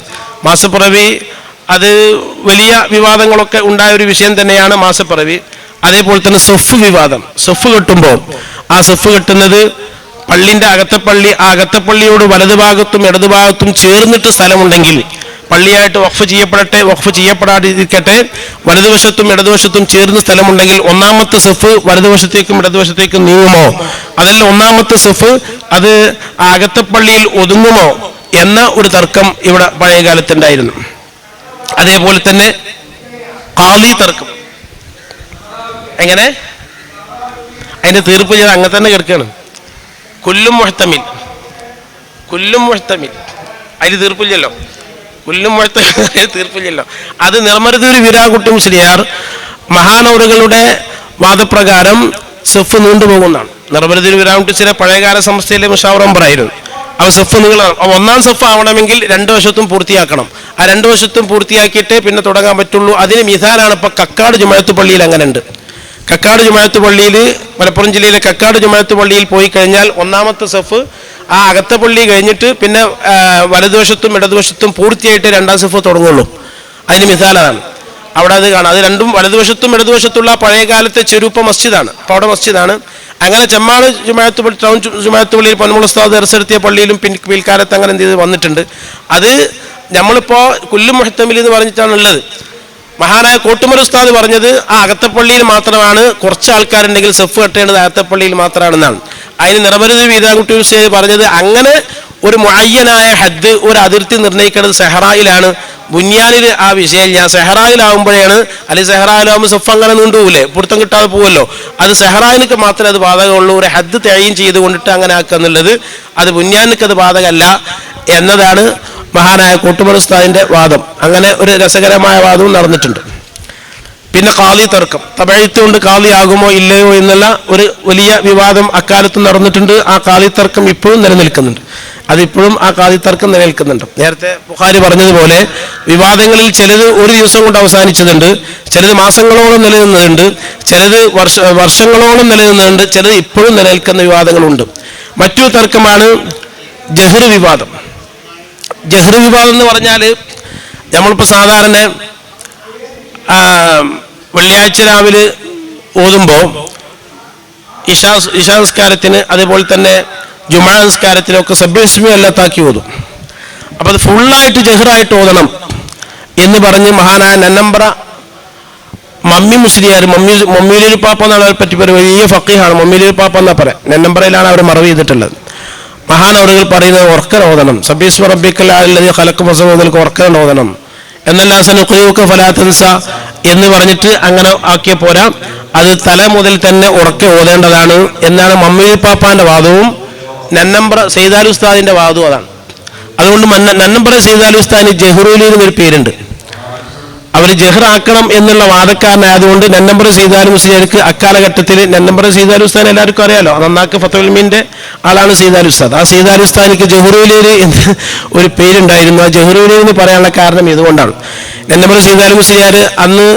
മാസപ്പിറവി അത് വലിയ വിവാദങ്ങളൊക്കെ ഉണ്ടായ ഒരു വിഷയം തന്നെയാണ് മാസപ്പിറവി. അതേപോലെ തന്നെ സൊഫ് വിവാദം, സൊഫ് കെട്ടുമ്പോൾ ആ സൊഫ് കെട്ടുന്നത് പള്ളിന്റെ അകത്തപ്പള്ളി, ആ അകത്തപ്പള്ളിയോട് വലതുഭാഗത്തും ഇടതുഭാഗത്തും ചേർന്നിട്ട് സ്ഥലമുണ്ടെങ്കിൽ പള്ളിയായിട്ട് വഖഫ് ചെയ്യപ്പെടട്ടെ, വഖഫ് ചെയ്യപ്പെടാതിരിക്കട്ടെ, വലതുവശത്തും ഇടതുവശത്തും ചേർന്ന് സ്ഥലമുണ്ടെങ്കിൽ ഒന്നാമത്തെ സൊഫ് വലതുവശത്തേക്കും ഇടതുവശത്തേക്കും നീങ്ങുമോ, അതല്ല ഒന്നാമത്തെ സൊഫ് അത് ആ അകത്തപ്പള്ളിയിൽ ഒതുങ്ങുമോ എന്ന ഒരു തർക്കം ഇവിടെ പഴയ കാലത്തുണ്ടായിരുന്നു. അതേപോലെ തന്നെ ഖാലി തർക്കം, എങ്ങനെ അതിന്റെ തീർപ്പ് ചെയ്ത് അങ്ങനെ തന്നെ കിടക്കുകയാണ്. കുല്ലും മുഹ്തമിൽ അതിന് തീർപ്പില്ലല്ലോ, കുല്ലും മുഹ്തമിൽ തീർപ്പില്ലല്ലോ. അത് നിർമ്മരുതൂർ വീരാൻകുട്ടി മുസ്ലിയാർ മഹാനവറുകളുടെ വാദപ്രകാരം സഫ് നീണ്ടുപോകുന്നതാണ്. നിർമ്മരുതൂർ വീരാൻകുട്ടി മുസ്ലിയാർ പഴയകാല സംസ്ഥയിലെ മുഷാവറ മെമ്പറായിരുന്നു. അവ സഫ് നീളണം. ഒന്നാം സഫ് ആവണമെങ്കിൽ 2 വശത്തും പൂർത്തിയാക്കണം. ആ 2 വശത്തും പൂർത്തിയാക്കിയിട്ടേ പിന്നെ തുടങ്ങാൻ പറ്റുള്ളൂ. അതിന് മിസാലാണ് ഇപ്പൊ കക്കാട് ജുമാഅത്ത് പള്ളിയിൽ അങ്ങനെ ഉണ്ട്. കക്കാട് ജുമാഅത്ത് പള്ളിയിൽ, മലപ്പുറം ജില്ലയിലെ കക്കാട് ജുമാഅത്ത് പള്ളിയിൽ പോയി കഴിഞ്ഞാൽ ഒന്നാമത്തെ സഫ് ആ അകത്ത പള്ളി കഴിഞ്ഞിട്ട് പിന്നെ വലതുവശത്തും ഇടതുവശത്തും പൂർത്തിയായിട്ട് 2ാം സഫ് തുടങ്ങുള്ളൂ. അതിന് മിസാലാണ് അവിടെ അത് കാണാം. അത് രണ്ടും വലതുവശത്തും ഇടതുവശത്തുള്ള പഴയകാലത്തെ ചെരുപ്പ മസ്ജിദാണ്. അപ്പോൾ അവിടെ മസ്ജിദാണ്. അങ്ങനെ ചെമ്മാട് ജുമാഅത്ത് പള്ളി, ടൗൺ ജുമാഅത്ത് പള്ളിയിൽ പൊന്മുള ഉസ്താദ് ദർസ് നടത്തിയ പള്ളിയിലും പിൽക്കാലത്ത് അങ്ങനെ എന്ത് ചെയ്ത് വന്നിട്ടുണ്ട്. അത് നമ്മളിപ്പോൾ കുല്ലും മുഹ്തമിൽ എന്ന് പറഞ്ഞിട്ടാണ് ഉള്ളത്. മഹാനായ കോട്ടുമൽ ഉസ്താദ് പറഞ്ഞത് ആ അകത്തപ്പള്ളിയിൽ മാത്രമാണ് കുറച്ച് ആൾക്കാരുണ്ടെങ്കിൽ സഫ് കെട്ടേണ്ടത് അകത്തപ്പള്ളിയിൽ മാത്രമാണെന്നാണ്. അതിന് നിറമരുത് വീരാൻകുട്ടി ഉസ്താദ് പറഞ്ഞത് അങ്ങനെ ഒരു മുഅയ്യനായ ഹദ്, ഒരു അതിർത്തി നിർണ്ണയിക്കേണ്ടത് സെഹറായിലാണ്. ബുന്യാനിൽ ആ വിഷയം ഞാൻ സെഹറായിലാവുമ്പോഴാണ്, അല്ലെങ്കിൽ സെഹറായിലാവുമ്പോൾ സഫ് അങ്ങനെ നീണ്ടുപോകില്ലേ, പിടുത്തം കിട്ടാതെ പോവല്ലോ. അത് സെഹറായിനക്ക് മാത്രമേ അത് ബാധകമുള്ളൂ. ഒരു ഹദ് തയ്യീൻ ചെയ്തുകൊണ്ടിട്ട് അങ്ങനെ ആക്കുക എന്നുള്ളത് അത് ബുന്യാനിക്ക് അത് ബാധകമല്ല എന്നതാണ് മഹാനായ കോട്ടുമൽ ഉസ്താദിന്റെ വാദം. അങ്ങനെ ഒരു രസകരമായ വാദവും നടന്നിട്ടുണ്ട്. പിന്നെ ഖാലി തർക്കം, തബഈത്ത് കൊണ്ട് ഖാലി ആകുമോ ഇല്ലയോ എന്നുള്ള ഒരു വലിയ വിവാദം അക്കാലത്ത് നടന്നിട്ടുണ്ട്. ആ ഖാലി തർക്കം ഇപ്പോഴും നിലനിൽക്കുന്നുണ്ട്. അതിപ്പോഴും ആ ഖാലി തർക്കം നിലനിൽക്കുന്നുണ്ട്. നേരത്തെ ബുഖാരി പറഞ്ഞതുപോലെ വിവാദങ്ങളിൽ ചിലത് ഒരു ദിവസം കൊണ്ട് അവസാനിച്ചതുണ്ട്, ചിലത് മാസങ്ങളോളം നിലനിന്നുണ്ട്, ചിലത് വർഷങ്ങളോളം നിലനിന്നുണ്ട്, ചിലത് ഇപ്പോഴും നിലനിൽക്കുന്ന വിവാദങ്ങളുണ്ട്. മറ്റൊരു തർക്കമാണ് ജഹ്ർ വിവാദം. ജഹ്ർ വിവാദം എന്ന് പറഞ്ഞാൽ നമ്മളിപ്പോൾ സാധാരണ വെള്ളിയാഴ്ച രാവിലെ ഓതുമ്പോൾ ഇശാ നിസ്കാരത്തിന്, അതേപോലെ തന്നെ ജുമാ നിസ്കാരത്തിനൊക്കെ സബ്ബിസ്മി അല്ലാത്താക്കി ഓതും. അപ്പോൾ അത് ഫുള്ളായിട്ട് ജഹ്റായിട്ട് ഓതണം എന്ന് പറഞ്ഞ് മഹാനായ നന്നമ്പ്ര മമ്മി മുസ്ലിയാർ, മമ്മീലൂർ പാപ്പ എന്നാണ് അവരെ പറ്റി പറയുക. വലിയ ഫക്കീഹാണ് മമ്മീലൂർ പാപ്പ എന്നാ പറയാം. നന്നമ്പ്രയിലാണ് അവർ മറവ് ചെയ്തിട്ടുള്ളത്. മഹാനവറുകൾ പറയുന്നത് ഉറക്കൻ ഓതണം. സബ്ബിസ്മ റബ്ബിക്കൽ അല്ലദീ ഖലഖ ഫസവ്വ ഉറക്കൻ ഓതണം. എന്നല്ല സനുഖിയുക ഫലാ തൻസ എന്ന് പറഞ്ഞിട്ട് അങ്ങനെ ആക്കിയ പോരാ, അത് തല മുതൽ തന്നെ ഉറക്കെ ഓതേണ്ടതാണ് എന്നാണ് മമ്മീലൂർ പാപ്പാന്റെ വാദവും നന്നമ്പ്ര സെയ്ദാലി ഉസ്താദിന്റെ വാദവും അതാണ്. അതുകൊണ്ട് നന്നമ്പ്ര സെയ്ദാലി ഉസ്താദിന് ജഹ്റൂലി എന്നൊരു പേരുണ്ട്. അവർ ജഹ്റാക്കണം എന്നുള്ള വാദക്കാരനായതുകൊണ്ട് നന്നമ്പ്ര സെയ്ദാലി മുസ്ലിയാർക്ക് അക്കാലഘട്ടത്തിൽ, നന്നമ്പ്ര സെയ്ദാലി ഉസ്താദിനെ എല്ലാവർക്കും അറിയാലോ, നന്നാക്ക് ഫത്തുൽമീന്റെ ആളാണ് സെയ്ദാലി ഉസ്താദ്. ആ സെയ്ദാലി ഉസ്താദിക്ക് ജഹ്റൂലി എന്ന് ഒരു പേരുണ്ടായിരുന്നു. ആ ജഹ്റൂലി എന്ന് പറയാനുള്ള കാരണം ഇതുകൊണ്ടാണ്. നന്നമ്പ്ര സെയ്ദാലി മുസ്ലിയാർ അന്ന്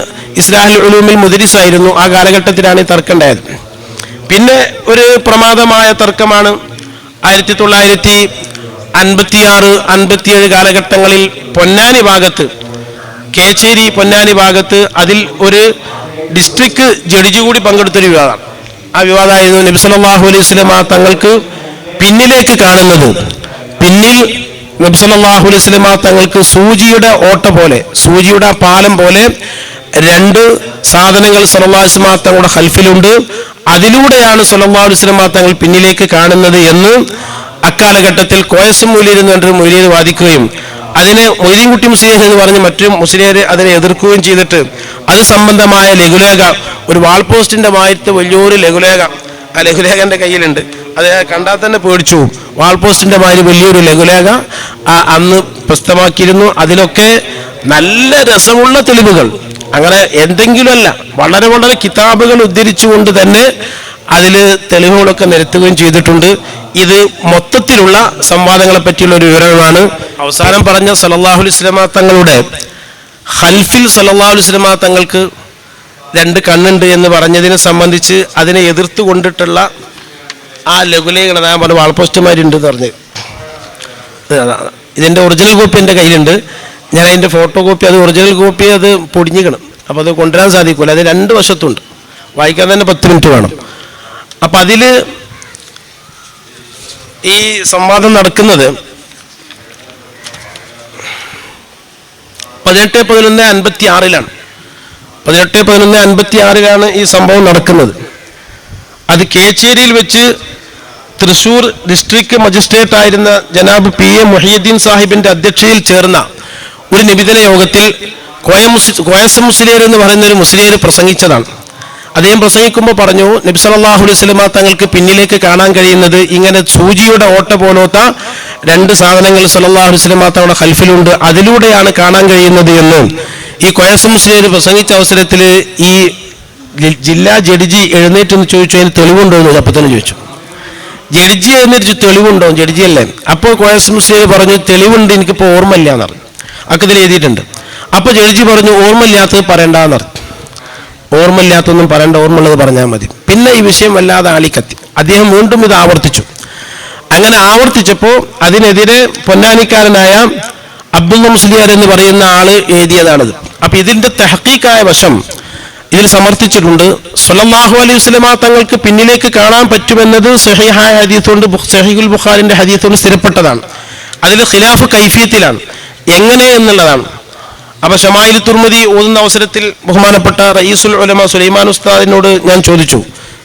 ഇസ്ലാഹുൽ ഉലൂമിൽ മുദരിസായിരുന്നു. ആ കാലഘട്ടത്തിലാണ് ഈ തർക്കം ഉണ്ടായത്. പിന്നെ ഒരു പ്രമാദമായ തർക്കമാണ് 1956-57 കാലഘട്ടങ്ങളിൽ പൊന്നാനി ഭാഗത്ത്, കേച്ചേരി പൊന്നാനി ഭാഗത്ത് അതിൽ ഒരു ഡിസ്ട്രിക്ട് ജഡ്ജി കൂടി പങ്കെടുത്തൊരു വിവാദമാണ്. ആ വിവാദമായിരുന്നു നബി സല്ലല്ലാഹു അലൈഹി വസല്ലം തങ്ങൾക്ക് പിന്നിലേക്ക് കാണുന്നത്, പിന്നിൽ നബി സല്ലല്ലാഹു അലൈഹി വസല്ലം തങ്ങൾക്ക് സൂചിയുടെ ഓട്ട പോലെ, സൂചിയുടെ പാലം പോലെ 2 സാധനങ്ങൾ സല്ലല്ലാഹു അലൈഹി വസല്ലം തങ്ങളുടെ ഖൽഫിലുണ്ട്. അതിലൂടെയാണ് സ്വല്ലല്ലാഹു അലൈഹി വസല്ലം തങ്ങൾ പിന്നിലേക്ക് കാണുന്നത് എന്ന് അക്കാലഘട്ടത്തിൽ കോയസം മൂല്യർ എന്ന് പറഞ്ഞൊരു മൂല്യർ വാദിക്കുകയും അതിനെ മൊയ്തീൻകുട്ടി മുസ്ലിയാർ എന്ന് പറഞ്ഞ് മറ്റൊരു മുസ്ലിയാർ അതിനെ എതിർക്കുകയും ചെയ്തിട്ട് അത് സംബന്ധമായ ലഘുലേഖ ഒരു വാൾ പോസ്റ്റിന്റെ മായത്ത് വലിയൊരു ലഘുലേഖ ആ ലഘുലേഖന്റെ കയ്യിലുണ്ട്. അത് കണ്ടാൽ തന്നെ പേടിച്ചു പോകും. വാൾ പോസ്റ്റിന്റെ മാതിരി വലിയൊരു ലഘുലേഖ അന്ന് പ്രസ്തമാക്കിയിരുന്നു. അതിലൊക്കെ നല്ല രസമുള്ള തെളിവുകൾ, അങ്ങനെ എന്തെങ്കിലുമല്ല, വളരെ വളരെ കിതാബുകൾ ഉദ്ധരിച്ചുകൊണ്ട് തന്നെ അതിൽ തെളിവുകളൊക്കെ നിരത്തുകയും ചെയ്തിട്ടുണ്ട്. ഇത് മൊത്തത്തിലുള്ള സംവാദങ്ങളെ പറ്റിയുള്ള ഒരു വിവരമാണ്. അവസാനം പറഞ്ഞ സല്ലല്ലാഹു അലൈഹി വസല്ലം തങ്ങളുടെ ഖൽഫിൽ സല്ലല്ലാഹു അലൈഹി വസല്ലം തങ്ങൾക്ക് 2 കണ്ണുണ്ട് എന്ന് പറഞ്ഞതിനെ സംബന്ധിച്ച് അതിനെ എതിർത്ത് കൊണ്ടിട്ടുള്ള ആ ലഘുലേഖകൾ ഞാൻ പറഞ്ഞ വാൾപോസ്റ്റുമാരുണ്ട് എന്ന് പറഞ്ഞ്, ഇതിൻ്റെ ഒറിജിനൽ കോപ്പി എൻ്റെ കയ്യിലുണ്ട്. ഞാൻ അതിൻ്റെ ഫോട്ടോ കോപ്പി, അത് ഒറിജിനൽ കോപ്പി അത് പൊടിഞ്ഞിക്കണം, അപ്പോൾ അത് കൊണ്ടുവരാൻ സാധിക്കില്ല. അത് 2 വശത്തുണ്ട്, വായിക്കാൻ തന്നെ 10 മിനിറ്റ് വേണം. അപ്പം അതിൽ ഈ സംവാദം നടക്കുന്നത് 18/11/56 18/11/56 ഈ സംഭവം നടക്കുന്നത്. അത് കേച്ചേരിയിൽ വെച്ച് തൃശൂർ ഡിസ്ട്രിക്ട് മജിസ്ട്രേറ്റ് ആയിരുന്ന ജനാബ് PA മുഹിയുദ്ദീൻ സാഹിബിന്റെ അധ്യക്ഷതയിൽ ചേർന്ന ഒരു നിബിധന യോഗത്തിൽ കോയസം മുസ്ലിയാർ എന്ന് പറയുന്ന ഒരു മുസ്ലിയാർ പ്രസംഗിച്ചതാണ്. അദ്ദേഹം പ്രസംഗിക്കുമ്പോൾ പറഞ്ഞു, നബി സല്ലല്ലാഹു അലൈഹി വസല്ലം തങ്ങൾക്ക് പിന്നിലേക്ക് കാണാൻ കഴിയുന്നത് ഇങ്ങനെ സൂചിയുടെ ഓട്ട പോലത്തെ 2 സാധനങ്ങൾ സല്ലല്ലാഹു അലൈഹി വസല്ലം തങ്ങളുടെ ഖൽഫിലുണ്ട്, അതിലൂടെയാണ് കാണാൻ കഴിയുന്നത് എന്ന് ഈ കോയസം മുസ്ലിയാർ പ്രസംഗിച്ച അവസരത്തിൽ ഈ ജില്ലാ ജഡ്ജി എഴുന്നേറ്റെന്ന് ചോദിച്ചു, അതിന് തെളിവുണ്ടോ എന്ന് അപ്പം തന്നെ ചോദിച്ചു. ജഡ്ജി എഴുന്നേറ്റ് തെളിവുണ്ടോ, ജഡ്ജി അല്ലേ. അപ്പോൾ കോയസം മുസ്ലിയാർ പറഞ്ഞു, തെളിവുണ്ട്, എനിക്കിപ്പോൾ ഓർമ്മയില്ല എന്ന് പറഞ്ഞു. അക്കതിൽ എഴുതിയിട്ടുണ്ട്. അപ്പോൾ ജഡ്ജി പറഞ്ഞു, ഓർമ്മയില്ലാത്തത് പറയണ്ടെന്ന് പറഞ്ഞു. ഓർമ്മയില്ലാത്തൊന്നും പറയേണ്ട, ഓർമ്മയുള്ളത് പറഞ്ഞാൽ മതി. പിന്നെ ഈ വിഷയം വല്ലാതെ ആളിക്കത്തി. അദ്ദേഹം വീണ്ടും ഇത് ആവർത്തിച്ചു. അങ്ങനെ ആവർത്തിച്ചപ്പോൾ അതിനെതിരെ പൊന്നാനിക്കാരനായ അബ്ദുള്ള മുസ്ലിയാർ എന്ന് പറയുന്ന ആള് എഴുതിയതാണിത്. അപ്പൊ ഇതിന്റെ തഹ്ഖീഖായ വശം ഇതിൽ സമർത്ഥിച്ചിട്ടുണ്ട്. സ്വല്ലല്ലാഹു അലൈഹി വസല്ലം തങ്ങൾക്ക് പിന്നിലേക്ക് കാണാൻ പറ്റുമെന്നത് സഹീഹായ ഹദീസുകൊണ്ട്, സഹീഹുൽ ബുഖാരിന്റെ ഹദീസുകൊണ്ട് സ്ഥിരപ്പെട്ടതാണ്. അതിൽ ഖിലാഫ് കൈഫിയത്തിലാണ്, എങ്ങനെ എന്നുള്ളതാണ്. അപ്പൊ ശമായിൽ തുർമുദി ഓതുന്ന അവസരത്തിൽ ബഹുമാനപ്പെട്ട റയീസുൽ ഉലമ സുലൈമാൻ ഉസ്താദിനോട് ഞാൻ ചോദിച്ചു,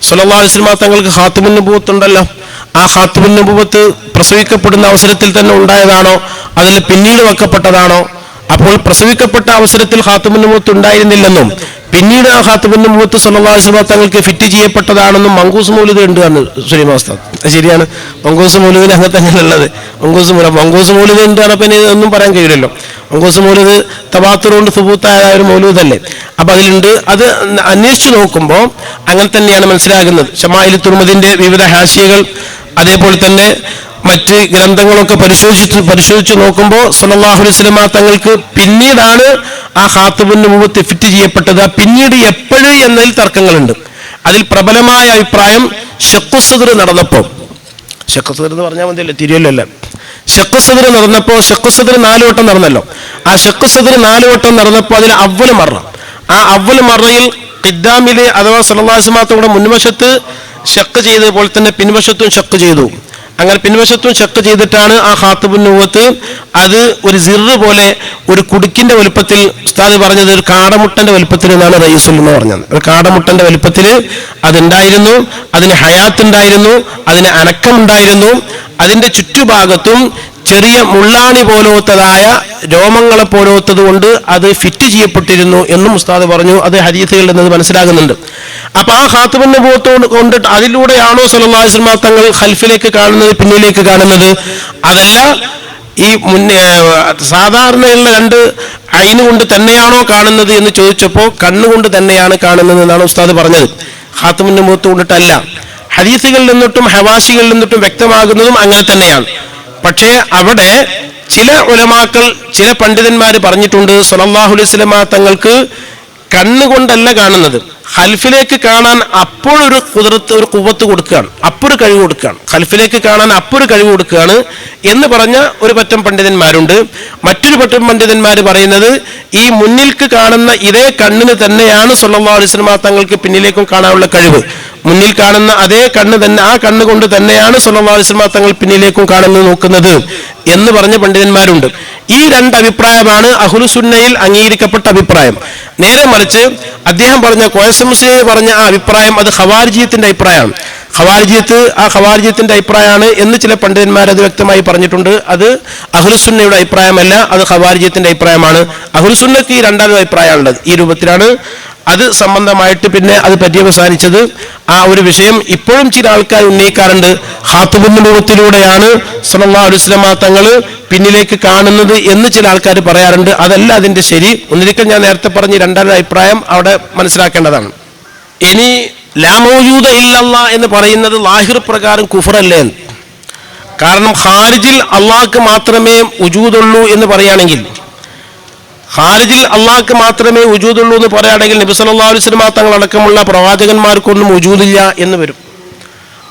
സ്വല്ലല്ലാഹു അലൈഹി വസല്ലം തങ്ങൾക്ക് ഖാത്തിമുൻ നബുവത്ത് ഉണ്ടല്ലോ, ആ ഖാത്തിമുൻ നബുവത്ത് പ്രസവിക്കപ്പെടുന്ന അവസരത്തിൽ തന്നെ ഉണ്ടായതാണോ, അതിൽ പിന്നീട് വെക്കപ്പെട്ടതാണോ? അപ്പോൾ പ്രസവിക്കപ്പെട്ട അവസരത്തിൽ ഖാത്തിമുൻ നബുവത്ത് ഉണ്ടായിരുന്നില്ലെന്നും പിന്നീട് ആ ഖാത്തിമുൻ നബുവത്ത് സ്വല്ലല്ലാഹു അലൈഹി വസല്ലം തങ്ങൾക്ക് ഫിറ്റ് ചെയ്യപ്പെട്ടതാണെന്നും മങ്കൂസ് മൗലിദ് ഉണ്ട് എന്ന് സുലൈമാൻ ഉസ്താദ്. അത് ശരിയാണ്, മങ്കൂസ് മൗലിദിന് അങ്ങനെ തന്നെയുള്ളത്. മങ്കൂസ് മൗലിദ് ഉണ്ട് പറഞ്ഞപ്പോൾ ഇനി ഒന്നും പറയാൻ കഴിയില്ലല്ലോ. മങ്കൂസ് മൗലിദ് തവാത്തുർ കൊണ്ട് സുബൂത്തായ ഒരു മൗലൂദല്ലേ, അപ്പൊ അതിലുണ്ട്. അത് അന്വേഷിച്ചു നോക്കുമ്പോൾ അങ്ങനെ തന്നെയാണ് മനസ്സിലാകുന്നത്. ശമായിൽ തുർമുദിന്റെ വിവിധ ഹാഷിയകൾ, അതേപോലെ തന്നെ മറ്റ് ഗ്രന്ഥങ്ങളൊക്കെ പരിശോധിച്ച് നോക്കുമ്പോൾ സ്വല്ലല്ലാഹു അലൈഹി വസല്ലം തങ്ങൾക്ക് പിന്നീടാണ് ആ ഖാത്തിമുൻ നബുവത്ത് ഫിറ്റ് ചെയ്യപ്പെട്ടത്. പിന്നീട് എപ്പോഴും എന്നതിൽ തർക്കങ്ങളുണ്ട്. അതിൽ പ്രബലമായ അഭിപ്രായം ഷഖ്ഖു സദ്ർ നടന്നപ്പോൾ, ഷഖ്ഖു സദ്ർ എന്ന് പറഞ്ഞാൽ മതിയല്ലോ, തിരിയല്ലോ. ഷഖ്ഖു സദ്ർ നടന്നപ്പോൾ, ഷഖ്ഖു സദ്ർ 4 വട്ടം നടന്നല്ലോ. ആ ഷഖ്ഖു സദ്ർ 4 വട്ടം നടന്നപ്പോൾ അതിൽ അവ്വൽ മറ, ആ അവ്വൽ മറയിൽ ഖിദ്ദാമിലെ അഥവാ സ്വല്ലല്ലാഹു അലൈഹി വസല്ലം തങ്ങളുടെ മുൻവശത്ത് ഷഖ് ചെയ്തതുപോലെ തന്നെ പിൻവശത്തും ഷഖ് ചെയ്തു. അങ്ങനെ പിൻവശത്തും ഷഖ് ചെയ്തിട്ടാണ് ആ ഖാത്തിമുൻ നബുവത്ത് അത് ഒരു സിറ് പോലെ ഒരു കുടുക്കിന്റെ വലുപ്പത്തിൽ, ഉസ്താദ് പറഞ്ഞത് ഒരു കാടമുട്ടന്റെ വലുപ്പത്തിൽ എന്നാണ് റയീസുൽ എന്ന് പറഞ്ഞത്. ഒരു കാടമുട്ടന്റെ വലുപ്പത്തിൽ അതുണ്ടായിരുന്നു. അതിന് ഹയാത്ത് ഉണ്ടായിരുന്നു, അതിന് അനക്കമുണ്ടായിരുന്നു. അതിന്റെ ചുറ്റുഭാഗത്തും ചെറിയ മുള്ളാണി പോലത്തതായ രോമങ്ങളെ പോലത്തത് കൊണ്ട് അത് ഫിറ്റ് ചെയ്യപ്പെട്ടിരുന്നു എന്നും ഉസ്താദ് പറഞ്ഞു. അത് ഹദീസുകളിൽ നിന്ന് മനസ്സിലാകുന്നുണ്ട്. അപ്പൊ ആ ഖാത്തിമുൻ നബുവത്ത് കൊണ്ടിട്ട് അതിലൂടെയാണോ സ്വല്ലല്ലാഹു അലൈഹി വസല്ലം തങ്ങൾ ഖൽഫിലേക്ക് കാണുന്നത്, പിന്നിലേക്ക് കാണുന്നത്? അതല്ല, ഈ സാധാരണയുള്ള 2 ഐന് കൊണ്ട് തന്നെയാണോ കാണുന്നത് എന്ന് ചോദിച്ചപ്പോൾ കണ്ണുകൊണ്ട് തന്നെയാണ് കാണുന്നത് എന്നാണ് ഉസ്താദ് പറഞ്ഞത്. ഖാത്തിമുൻ നബുവത്ത് കൊണ്ടിട്ടല്ല. ഹദീസുകളിൽ നിന്നിട്ടും ഹവാശികളിൽ നിന്നിട്ടും വ്യക്തമാകുന്നതും അങ്ങനെ തന്നെയാണ്. പക്ഷേ അവിടെ ചില ഉലമാക്കൾ, ചില പണ്ഡിതന്മാർ പറഞ്ഞിട്ടുണ്ട്, സ്വല്ലല്ലാഹു അലൈഹി വസല്ലം തങ്ങൾക്ക് കണ്ണുകൊണ്ടല്ല കാണുന്നത്, ഖൽഫിലേക്ക് കാണാൻ അപ്പോഴൊരു ഒരു ഖുവ്വത്ത് കൊടുക്കുകയാണ്, അപ്പൊരു കഴിവ് കൊടുക്കുകയാണ്, ഖൽഫിലേക്ക് കാണാൻ അപ്പൊരു കഴിവ് കൊടുക്കുകയാണ് എന്ന് പറഞ്ഞ ഒരു പറ്റം പണ്ഡിതന്മാരുണ്ട്. മറ്റൊരു പറ്റം പണ്ഡിതന്മാർ പറയുന്നത് ഈ മുന്നിൽക്ക് കാണുന്ന ഇതേ കണ്ണിന് തന്നെയാണ് സ്വല്ലല്ലാഹു അലൈഹി വസല്ലം തങ്ങൾക്ക് പിന്നിലേക്കും കാണാനുള്ള കഴിവ്. മുന്നിൽ കാണുന്ന അതേ കണ്ണ് തന്നെ, ആ കണ്ണുകൊണ്ട് തന്നെയാണ് സല്ലല്ലാഹു അലൈഹി വസല്ലം തങ്ങൾ പിന്നിലേക്കും കാണുന്നത്, നോക്കുന്നത് എന്ന് പറഞ്ഞ പണ്ഡിതന്മാരുണ്ട്. ഈ രണ്ട് അഭിപ്രായമാണ് അഹ്ലുസുന്നയിൽ അംഗീകരിക്കപ്പെട്ട അഭിപ്രായം. നേരെ മറിച്ച് അദ്ദേഹം പറഞ്ഞ കോയസം മുസ്ലിം പറഞ്ഞ ആ അഭിപ്രായം അത് ഖവാരിജിയത്തിന്റെ അഭിപ്രായമാണ്. ഖവാരിജിയത്തിന്റെ അഭിപ്രായമാണ് എന്ന് ചില പണ്ഡിതന്മാർ അത് വ്യക്തമായി പറഞ്ഞിട്ടുണ്ട്. അത് അഹ്ലുസുന്നയുടെ അഭിപ്രായമല്ല, അത് ഖവാരിജിയത്തിന്റെ അഭിപ്രായമാണ്. അഹ്ലുസുന്നക്ക് ഈ രണ്ടാമത് അഭിപ്രായമാണുള്ളത്. ഈ രൂപത്തിലാണ് അത് സംബന്ധമായിട്ട് പിന്നെ അത് പര്യവസാനിച്ചത്. ആ ഒരു വിഷയം ഇപ്പോഴും ചില ആൾക്കാർ ഉന്നയിക്കാറുണ്ട്. ഖാത്തിബുൽ രൂപത്തിലൂടെയാണ് സല്ലല്ലാഹു അലൈഹി വസല്ലം തങ്ങൾ പിന്നിലേക്ക് കാണുന്നത് എന്ന് ചില ആൾക്കാർ പറയാറുണ്ട്. അതല്ല അതിന്റെ ശരി. ഒന്നിരിക്കൽ ഞാൻ നേരത്തെ പറഞ്ഞ രണ്ടാമത് അഭിപ്രായം അവിടെ മനസ്സിലാക്കേണ്ടതാണ്. ഇനി ലാ മൗജൂദ ഇല്ലല്ലാഹ് എന്ന് പറയുന്നത് ലാഹിർ പ്രകാരം കുഫറല്ലേ? കാരണം ഖാരിജിൽ അള്ളാഹ്ക്ക് മാത്രമേ വജൂദുള്ളൂ എന്ന് പറയുകയാണെങ്കിൽ, ഖാരിജിൽ അള്ളാഹ്ക്ക് മാത്രമേ വജൂദുള്ളൂ എന്ന് പറയുകയാണെങ്കിൽ നബി സല്ലല്ലാഹു അലൈഹി വസല്ലം തങ്ങൾ അടക്കമുള്ള പ്രവാചകന്മാർക്കൊന്നും വജൂദില്ല എന്ന് വരും.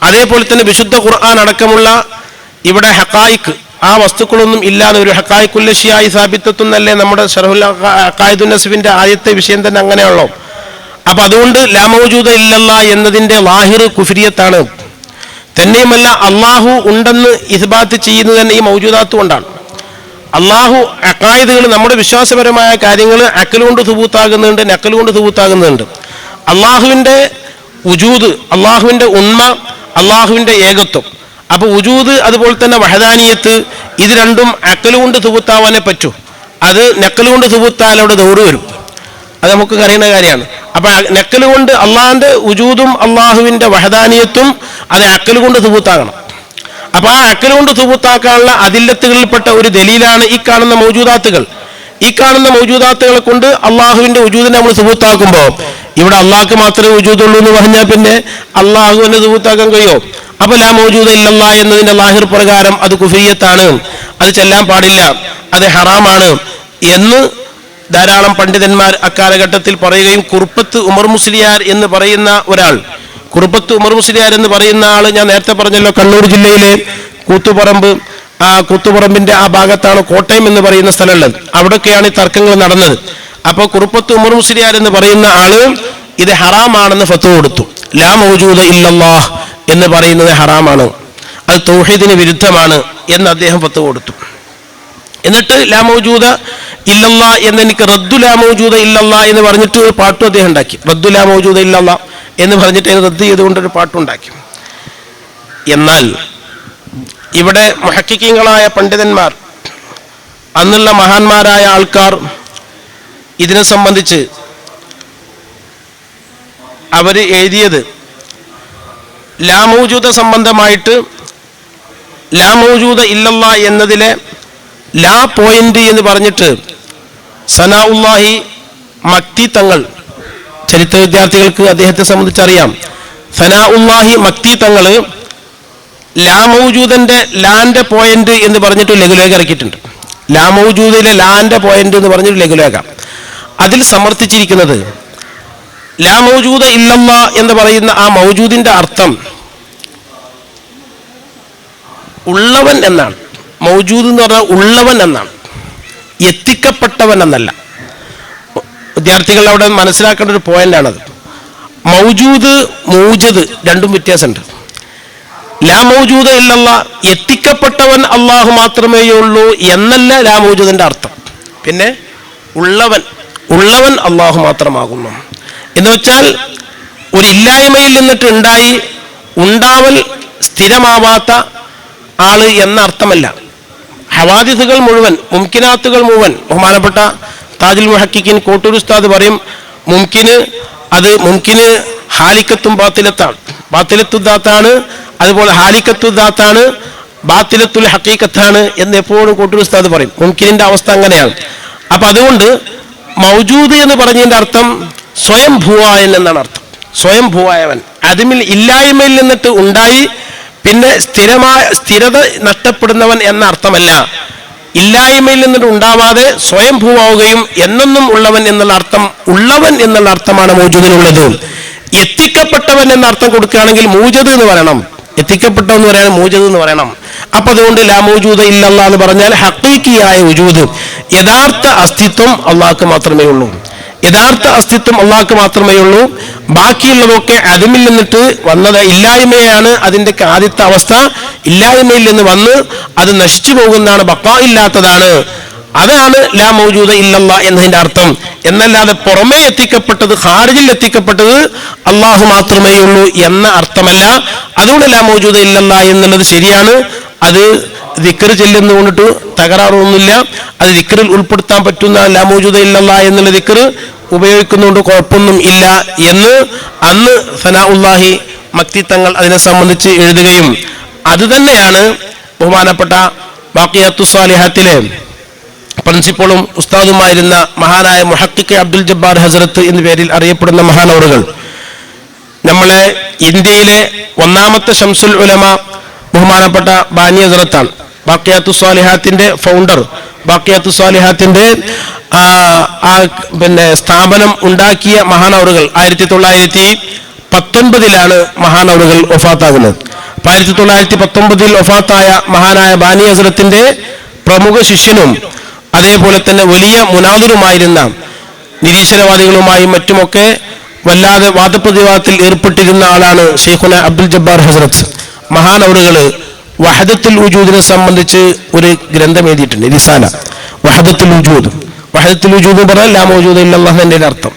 അതേപോലെ തന്നെ വിശുദ്ധ ഖുർആൻ അടക്കമുള്ള ഇവിടെ ഹഖായിഖ്, ആ വസ്തുക്കളൊന്നും ഇല്ലാതെ ഒരു ഹഖായിഖുല്ലശിയായി സാബിത്തത്തുന്നല്ലേ നമ്മുടെ ശറഹുൽ അഖായിദുൻ നസ്ബിന്റെ ആദ്യത്തെ വിഷയം തന്നെ അങ്ങനെയുള്ളൂ. അപ്പൊ അതുകൊണ്ട് ലാ മൗജൂദ ഇല്ലല്ലാഹ് എന്നതിന്റെ ലാഹിർ കുഫ്രിയത്താണ്. തന്നെയുമല്ല അള്ളാഹു ഉണ്ടെന്ന് ഇസ്ബാത്ത് ചെയ്യുന്നത് തന്നെ ഈ മൗജൂദാത്ത് കൊണ്ടാണ്. അള്ളാഹു അഖായിദുകൾ, നമ്മുടെ വിശ്വാസപരമായ കാര്യങ്ങൾ അക്കലുകൊണ്ട് സുബൂത്താകുന്നുണ്ട്, നക്കലുകൊണ്ട് സുബൂത്താകുന്നുണ്ട്. അള്ളാഹുവിന്റെ വുജൂദ്, അള്ളാഹുവിന്റെ ഉണ്മ, അള്ളാഹുവിന്റെ ഏകത്വം. അപ്പൊ വുജൂദ് അതുപോലെ തന്നെ വഹദാനിയത്ത്, ഇത് രണ്ടും അക്കലുകൊണ്ട് സുബൂത്താവാനേ പറ്റൂ. അത് നക്കലുകൊണ്ട് സുബൂത്താൽ അവിടെ ദൗറ് വരും. അത് നമുക്ക് അറിയുന്ന കാര്യമാണ്. അപ്പൊ നക്കലുകൊണ്ട് അള്ളാഹിന്റെ വുജൂദും അള്ളാഹുവിന്റെ വഹദാനിയത്തും അത് അക്കലുകൊണ്ട് സുബൂത്താകണം. അപ്പൊ ആ അക്കലുകൊണ്ട് സുബൂത്താക്കാനുള്ള അതില്ലത്തുകളിൽപ്പെട്ട ഒരു ദലീലാണ് ഈ കാണുന്ന മൗജൂദാത്തുകൾ. ഈ കാണുന്ന മൗജൂദാത്തുകളെ കൊണ്ട് അള്ളാഹുവിന്റെ വജൂദിനെ നമ്മൾ സുബൂത്താക്കുമ്പോൾ ഇവിടെ അള്ളാഹ്ക്ക് മാത്രമേ വജൂദുള്ളൂ എന്ന് പറഞ്ഞാൽ പിന്നെ അള്ളാഹുവിനെ സുബൂത്താക്കാൻ കഴിയോ? അപ്പൊ ലാ മൗജൂദ ഇല്ലല്ലാഹ് എന്നതിന്റെ ലാഹിർ പ്രകാരം അത് കുഫ്രിയത്താണ്, അത് ചെല്ലാൻ പാടില്ല, അത് ഹറാമാണ് എന്ന് ധാരാളം പണ്ഡിതന്മാർ അക്കാലഘട്ടത്തിൽ പറയുകയും കുറുപ്പത്ത് ഉമർ മുസ്ലിയാർ എന്ന് പറയുന്ന ഒരാൾ, കുറുപ്പത്ത് ഉമർ മുസ്ലിയാർ എന്ന് പറയുന്ന ആള് ഞാൻ നേരത്തെ പറഞ്ഞല്ലോ കണ്ണൂർ ജില്ലയിലെ കൂത്തുപറമ്പ്, ആ കൂത്തുപറമ്പിന്റെ ആ ഭാഗത്താണ് കോട്ടയം എന്ന് പറയുന്ന സ്ഥലമുള്ളത്. അവിടെയൊക്കെയാണ് ഈ തർക്കങ്ങൾ നടന്നത്. അപ്പോൾ കുറുപ്പത്ത് ഉമർ മുസ്ലിയാർ എന്ന് പറയുന്ന ആള് ഇത് ഹറാമാണെന്ന് ഫത്വ കൊടുത്തു. ലാ മൗജൂദ ഇല്ലല്ലാഹ് എന്ന് പറയുന്നത് ഹറാമാണ്, അത് തൗഹീദിന് വിരുദ്ധമാണ് എന്ന് അദ്ദേഹം ഫത്വ കൊടുത്തു. എന്നിട്ട് ലാ മൗജൂദ ഇല്ലല്ലാഹ് എന്നെനിക്ക് റദ്ദു ലാ മൗജൂദ ഇല്ലല്ലാഹ് എന്ന് പറഞ്ഞിട്ട് ഒരു പാട്ടും അദ്ദേഹം ഉണ്ടാക്കി. റദ്ദു ലാ മൗജൂദ ഇല്ലല്ലാഹ് എന്ന് പറഞ്ഞിട്ട് റദ്ദ് ചെയ്തുകൊണ്ടൊരു പാട്ടുണ്ടാക്കി. എന്നാൽ ഇവിടെ മുഹക്കിക്കീങ്ങളായ പണ്ഡിതന്മാർ, അന്നുള്ള മഹാന്മാരായ ആൾക്കാർ ഇതിനെ സംബന്ധിച്ച് അവർ എഴുതിയത് ലാ മൗജൂദ സംബന്ധമായിട്ട് ലാ മൗജൂദ ഇല്ലല്ലാഹ് എന്നതിലെ ലാ പോയിന്റ് എന്ന് പറഞ്ഞിട്ട് സനാഉല്ലാഹി മക്തി തങ്ങൾ, ചരിത്ര വിദ്യാർത്ഥികൾക്ക് അദ്ദേഹത്തെ സംബന്ധിച്ചറിയാം, സനാഉല്ലാഹി മക്തി തങ്ങൾ ലാ മൗജൂദന്റെ ലാന്റെ പോയിന്റ് എന്ന് പറഞ്ഞിട്ട് ലഘുലേഖ ഇറക്കിയിട്ടുണ്ട്. ലാ മൗജൂദിലെ ലാന്റെ പോയിന്റ് എന്ന് പറഞ്ഞിട്ട് ലഘുലേഖ. അതിൽ സമർത്ഥിച്ചിരിക്കുന്നത് ലാ മൗജൂദ ഇല്ലല്ലാഹ് എന്ന് പറയുന്ന ആ മൗജൂദിന്റെ അർത്ഥം ഉള്ളവൻ എന്നാണ്. മൗജൂദ് എന്ന് പറഞ്ഞാൽ ഉള്ളവൻ എന്നാണ്, എത്തിക്കപ്പെട്ടവൻ എന്നല്ല. വിദ്യാർത്ഥികൾ അവിടെ മനസ്സിലാക്കേണ്ട ഒരു പോയിന്റാണത്. മൗജൂദ് മൂജദ് രണ്ടും വ്യത്യാസമുണ്ട്. ലാ മൗജൂദ ഇല്ലല്ലാഹ് എത്തിക്കപ്പെട്ടവൻ അള്ളാഹു മാത്രമേ ഉള്ളൂ എന്നല്ല ലാ മൗജൂദിന്റെ അർത്ഥം. പിന്നെ ഉള്ളവൻ അള്ളാഹു മാത്രമാകുന്നു എന്ന് വെച്ചാൽ ഒരു ഇല്ലായ്മയിൽ നിന്നിട്ട് ഉണ്ടാവൽ സ്ഥിരമാവാത്ത ആള് എന്ന അർത്ഥമല്ല. ഹവാദിസുകൾ മുഴുവൻ, മുംകിനാത്തുകൾ മുഴുവൻ, ബഹുമാനപ്പെട്ട താജുൽ മുഹക്കിക്കിൻ കോട്ടൂർ ഉസ്താദ് പറയും, മുംകിന് ഹാലിക്കത്തും ബാത്തിലത്തുദാത്താണ്, അതുപോലെ ഹാലിക്കത്തുദാത്താണ്, ബാത്തിലത്തുൽ ഹഖീഖത്താണ് എന്ന് എപ്പോഴും കോട്ടൂർ ഉസ്താദ് പറയും. മുംകിനിന്റെ അവസ്ഥ അങ്ങനെയാണ്. അപ്പൊ അതുകൊണ്ട് മൗജൂദ് എന്ന് പറഞ്ഞതിന്റെ അർത്ഥം സ്വയം ഭൂവായൻ എന്നാണ് അർത്ഥം. സ്വയം ഭൂവായവൻ, അതിൽ ഇല്ലായ്മയിൽ നിന്നിട്ട് ഉണ്ടായി പിന്നെ സ്ഥിരത നഷ്ടപ്പെടുന്നവൻ എന്ന അർത്ഥമല്ല. ഇല്ലായ്മയിൽ നിന്നിട്ട് ഉണ്ടാവാതെ സ്വയം ഭൂവാവുകയും എന്നെന്നും ഉള്ളവൻ എന്നുള്ള അർത്ഥം, ഉള്ളവൻ എന്നുള്ള അർത്ഥമാണ് മൗജൂദിനുള്ളത്. എത്തിക്കപ്പെട്ടവൻ എന്ന അർത്ഥം കൊടുക്കുകയാണെങ്കിൽ മൂജദ് എന്ന് പറയണം, എത്തിക്കപ്പെട്ടവെന്ന് പറയാൻ മൂജദ് എന്ന് പറയണം. അപ്പൊ അതുകൊണ്ട് ലാ മൗജൂദ ഇല്ലല്ലാഹ് എന്ന് പറഞ്ഞാൽ ഹഖീഖിയായ വജൂദ്, യഥാർത്ഥ അസ്തിത്വം അള്ളാഹ്ക്ക് മാത്രമേ ഉള്ളൂ. യഥാർത്ഥ അസ്തിത്വം അള്ളാഹ്ക്ക് മാത്രമേ ഉള്ളൂ. ബാക്കിയുള്ളതൊക്കെ അതിമിൽ നിന്നിട്ട് വന്നത്, ഇല്ലായ്മയാണ് അതിൻ്റെ ആദ്യത്തെ അവസ്ഥ. ഇല്ലായ്മയിൽ നിന്ന് വന്ന് അത് നശിച്ചു പോകുന്നതാണ്, ബഖാ ഇല്ലാത്തതാണ്. അതാണ് ലാ മൗജൂദ ഇല്ലല്ലാ എന്നതിന്റെ അർത്ഥം. എന്നല്ലാതെ പുറമേ എത്തിക്കപ്പെട്ടത്, ഖാരിജിൽ എത്തിക്കപ്പെട്ടത് അള്ളാഹു മാത്രമേ ഉള്ളൂ എന്ന അർത്ഥമല്ല. അതുകൊണ്ട് ലാ മൗജൂദ ഇല്ലല്ലാ എന്നുള്ളത് ശരിയാണ്. അത് ദിക്ർ ചെല്ലുന്നുകൊണ്ടിട്ട് തകരാറൊന്നുമില്ല. അത് ദിക്റിൽ ഉൾപ്പെടുത്താൻ പറ്റുന്ന ലാ മൗജൂദ ഇല്ലല്ലാ എന്നുള്ള ദിക്ർ ഉപയോഗിക്കുന്നതുകൊണ്ട് കുഴപ്പമൊന്നും ഇല്ല എന്ന് അന്ന് സനാഉല്ലാഹി മക്തി തങ്ങൾ അതിനെ സംബന്ധിച്ച് എഴുതുകയും അത് തന്നെയാണ് ബഹുമാനപ്പെട്ട ബാഖിയാത്തുസ് സാലിഹാത്തിലെ പ്രിൻസിപ്പളും ഉസ്താദുമായിരുന്ന മഹാനായ മുഹഖിഖ് അബ്ദുൽ ജബ്ബാർ ഹസ്രത്ത് എന്ന പേരിൽ അറിയപ്പെടുന്ന മഹാനവറുകൾ, നമ്മളെ ഇന്ത്യയിലെ ഒന്നാമത്തെ ശംസുൽ ഉലമ ബഹുമാനപ്പെട്ട ബാനി ഹസ്രത്താണ്. ബാഖിയാത്തുസ് സാലിഹാത്തിന്റെ ഫൗണ്ടർ, ബാഖിയാത്തുസ് സാലിഹാത്തിന്റെ സ്ഥാപനം ഉണ്ടാക്കിയ മഹാനവറുകൾ 1919 മഹാനവറുകൾ വഫാത്താകുന്നത്. 1919 വഫാത്തായ മഹാനായ ബാനി ഹസ്രത്തിന്റെ പ്രമുഖ ശിഷ്യനും അതേപോലെ തന്നെ വലിയ മുനാദിറുമായിരുന്ന, നിരീശ്വരവാദികളുമായും മറ്റുമൊക്കെ വല്ലാതെ വാദപ്രതിവാദത്തിൽ ഏർപ്പെട്ടിരുന്ന ആളാണ് ഷെയ്ഖുന അബ്ദുൽ ജബ്ബാർ ഹസ്രത്ത്. മഹാനവറുകൾ വഹദത്തുൽ വജൂദിനെ സംബന്ധിച്ച് ഒരു ഗ്രന്ഥം എഴുതിയിട്ടുണ്ട്, റിസാല വഹദത്തുൽ വജൂദ്. വഹദത്തുൽ വജൂദ് പറഞ്ഞാൽ ലാ മൗജൂദ ഇല്ലല്ലാഹ് എന്നതിന്റെ അർത്ഥം.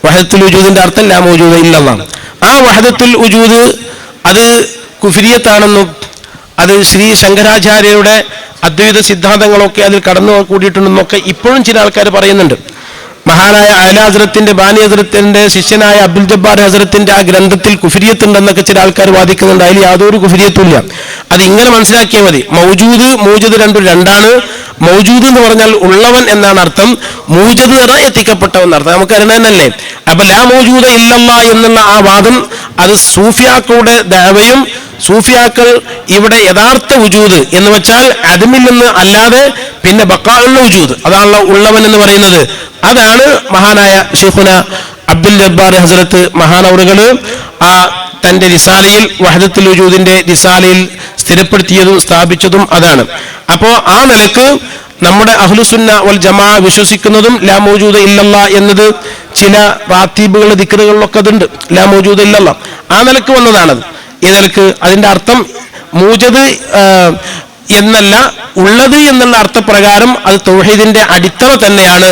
വഹദത്തുൽ വജൂദിന്റെ അർത്ഥം ലാ മൗജൂദ ഇല്ലല്ലാഹ്. ആ വഹദത്തുൽ വജൂദ് അത് കുഫ്രിയത്താണെന്നും അത് ശ്രീ ശങ്കരാചാര്യരുടെ അദ്വൈത സിദ്ധാന്തങ്ങളൊക്കെ അതിൽ കടന്നു കൂടിയിട്ടുണ്ടെന്നൊക്കെ ഇപ്പോഴും ചില ആൾക്കാർ പറയുന്നുണ്ട്. മഹാനായ അഅ്ലാ ഹസ്രത്തിന്റെ, ബാനി ഹസ്രത്തിന്റെ ശിഷ്യനായ അബ്ദുൽ ജബ്ബാർ ഹസ്രത്തിന്റെ ആ ഗ്രന്ഥത്തിൽ കുഫ്രിയത്തുണ്ടെന്നൊക്കെ ചില ആൾക്കാർ വാദിക്കുന്നുണ്ട്. അതിൽ യാതൊരു കുഫ്രിയത്തുമില്ല. അത് ഇങ്ങനെ മനസ്സിലാക്കിയാൽ മതി. മൗജൂദ് മൂജദ് രണ്ടാണ്. മൗജൂദ് എന്ന് പറഞ്ഞാൽ ഉള്ളവൻ എന്നാണ് അർത്ഥം. മൂജദ് എന്ന് പറഞ്ഞാൽ എത്തിക്കപ്പെട്ടവൻ എന്നർത്ഥം. നമുക്ക് അറിയണമെന്നല്ലേ. അപ്പൊ ലാ മൗജൂദ ഇല്ലല്ലാ എന്നുള്ള ആ വാദം അത് സൂഫിയാക്കളുടെ ദഅവയും, സൂഫിയാക്കൾ ഇവിടെ യഥാർത്ഥ വജൂദ് എന്ന് വെച്ചാൽ അതിമിൽ നിന്ന് അല്ലാതെ പിന്നെ ബഖാഉൽ വജൂദ്, അതാണല്ലോ ഉള്ളവൻ എന്ന് പറയുന്നത്. അതാണ് മഹാനായ ഷെയ്ഖുന അബ്ദുൽ ജബ്ബാർ ഹസ്രത്ത് മഹാനവറുകൾ ആ തന്റെ റിസാലയിൽ, വഹദത്തുൽ വജൂദിന്റെ റിസാലയിൽ സ്ഥിരപ്പെടുത്തിയതും സ്ഥാപിച്ചതും അതാണ്. അപ്പോ ആ നിലക്ക് നമ്മുടെ അഹ്ലുസുന്ന വൽ ജമാ വിശ്വസിക്കുന്നതും ലാ മൗജൂദ ഇല്ലല്ലാ എന്നത് ചില റാത്തീബുകളുടെ ദിക്റുകളിലൊക്കെ അതുണ്ട്, ലാ മൗജൂദ ഇല്ലല്ലാ. ആ നിലക്ക് വന്നതാണത്. ഈ നിലക്ക് അതിന്റെ അർത്ഥം മൂജദ് എന്നല്ല, ഉള്ളത് എന്നുള്ള അർത്ഥപ്രകാരം അത് തൗഹീദിന്റെ അടിത്തറ തന്നെയാണ്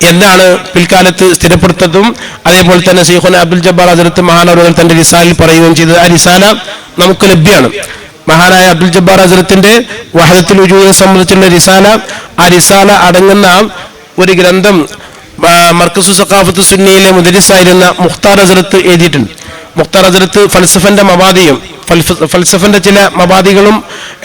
എന്നാണ് പിൽക്കാലത്ത് സ്ഥിരപ്പെടുത്തതും. അതേപോലെ തന്നെ ശൈഖുന അബ്ദുൽ ജബ്ബാർ ഹസ്രത്ത് മഹാനവറുകൾ തന്റെ റിസാലയിൽ പറയുകയും ചെയ്തത്. ആ റിസാല നമുക്ക് ലഭ്യമാണ്. മഹാനായ അബ്ദുൽ ജബ്ബാർ ഹസ്രത്തിന്റെ വഹദത്തുൽ വജൂദിനെ സംബന്ധിച്ചുള്ള റിസാല, ആ റിസാല അടങ്ങുന്ന ഒരു ഗ്രന്ഥം മർക്കസു സഖാഫത്ത് സുന്നിയിലെ മുദരിസായിരുന്ന മുഖ്താർ ഹസ്രത്ത് എഴുതിയിട്ടുണ്ട്. മുഖ്താർ ഹസ്രത്ത് ഫൽസഫന്റെ മവാദിയും ഫൽസഫന്റെ ചില മവാദികളും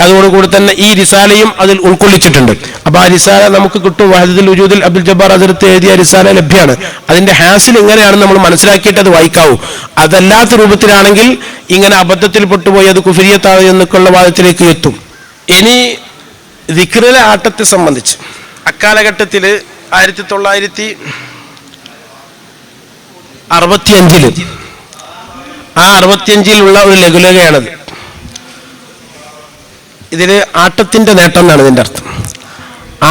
അതോടുകൂടി തന്നെ ഈ റിസാലയും അതിൽ ഉൾക്കൊള്ളിച്ചിട്ടുണ്ട്. അപ്പൊ ആ റിസാല നമുക്ക് കിട്ടും. വഹദത്തുൽ വജൂദിൽ അബ്ദുൽ ജബ്ബാർ ഹസ്രത്ത് എഴുതിയ റിസാല ലഭ്യമാണ്. അതിന്റെ ഹാസിൽ എങ്ങനെയാണെന്ന് നമ്മൾ മനസ്സിലാക്കിയിട്ട് അത് വായിക്കാവൂ. അതല്ലാത്ത രൂപത്തിലാണെങ്കിൽ ഇങ്ങനെ അബദ്ധത്തിൽ പെട്ടുപോയി അത് കുഫ്രിയത്താണ് എന്നൊക്കെയുള്ള വാദത്തിലേക്ക് എത്തും. ഇനി ദിക്റിലെ ആട്ടത്തെ സംബന്ധിച്ച് അക്കാലഘട്ടത്തിൽ 1965 ആ 65 ഒരു ലഘുലേഖയാണത്. ഇതില് ആട്ടത്തിന്റെ നേട്ടം എന്നാണ് ഇതിന്റെ അർത്ഥം.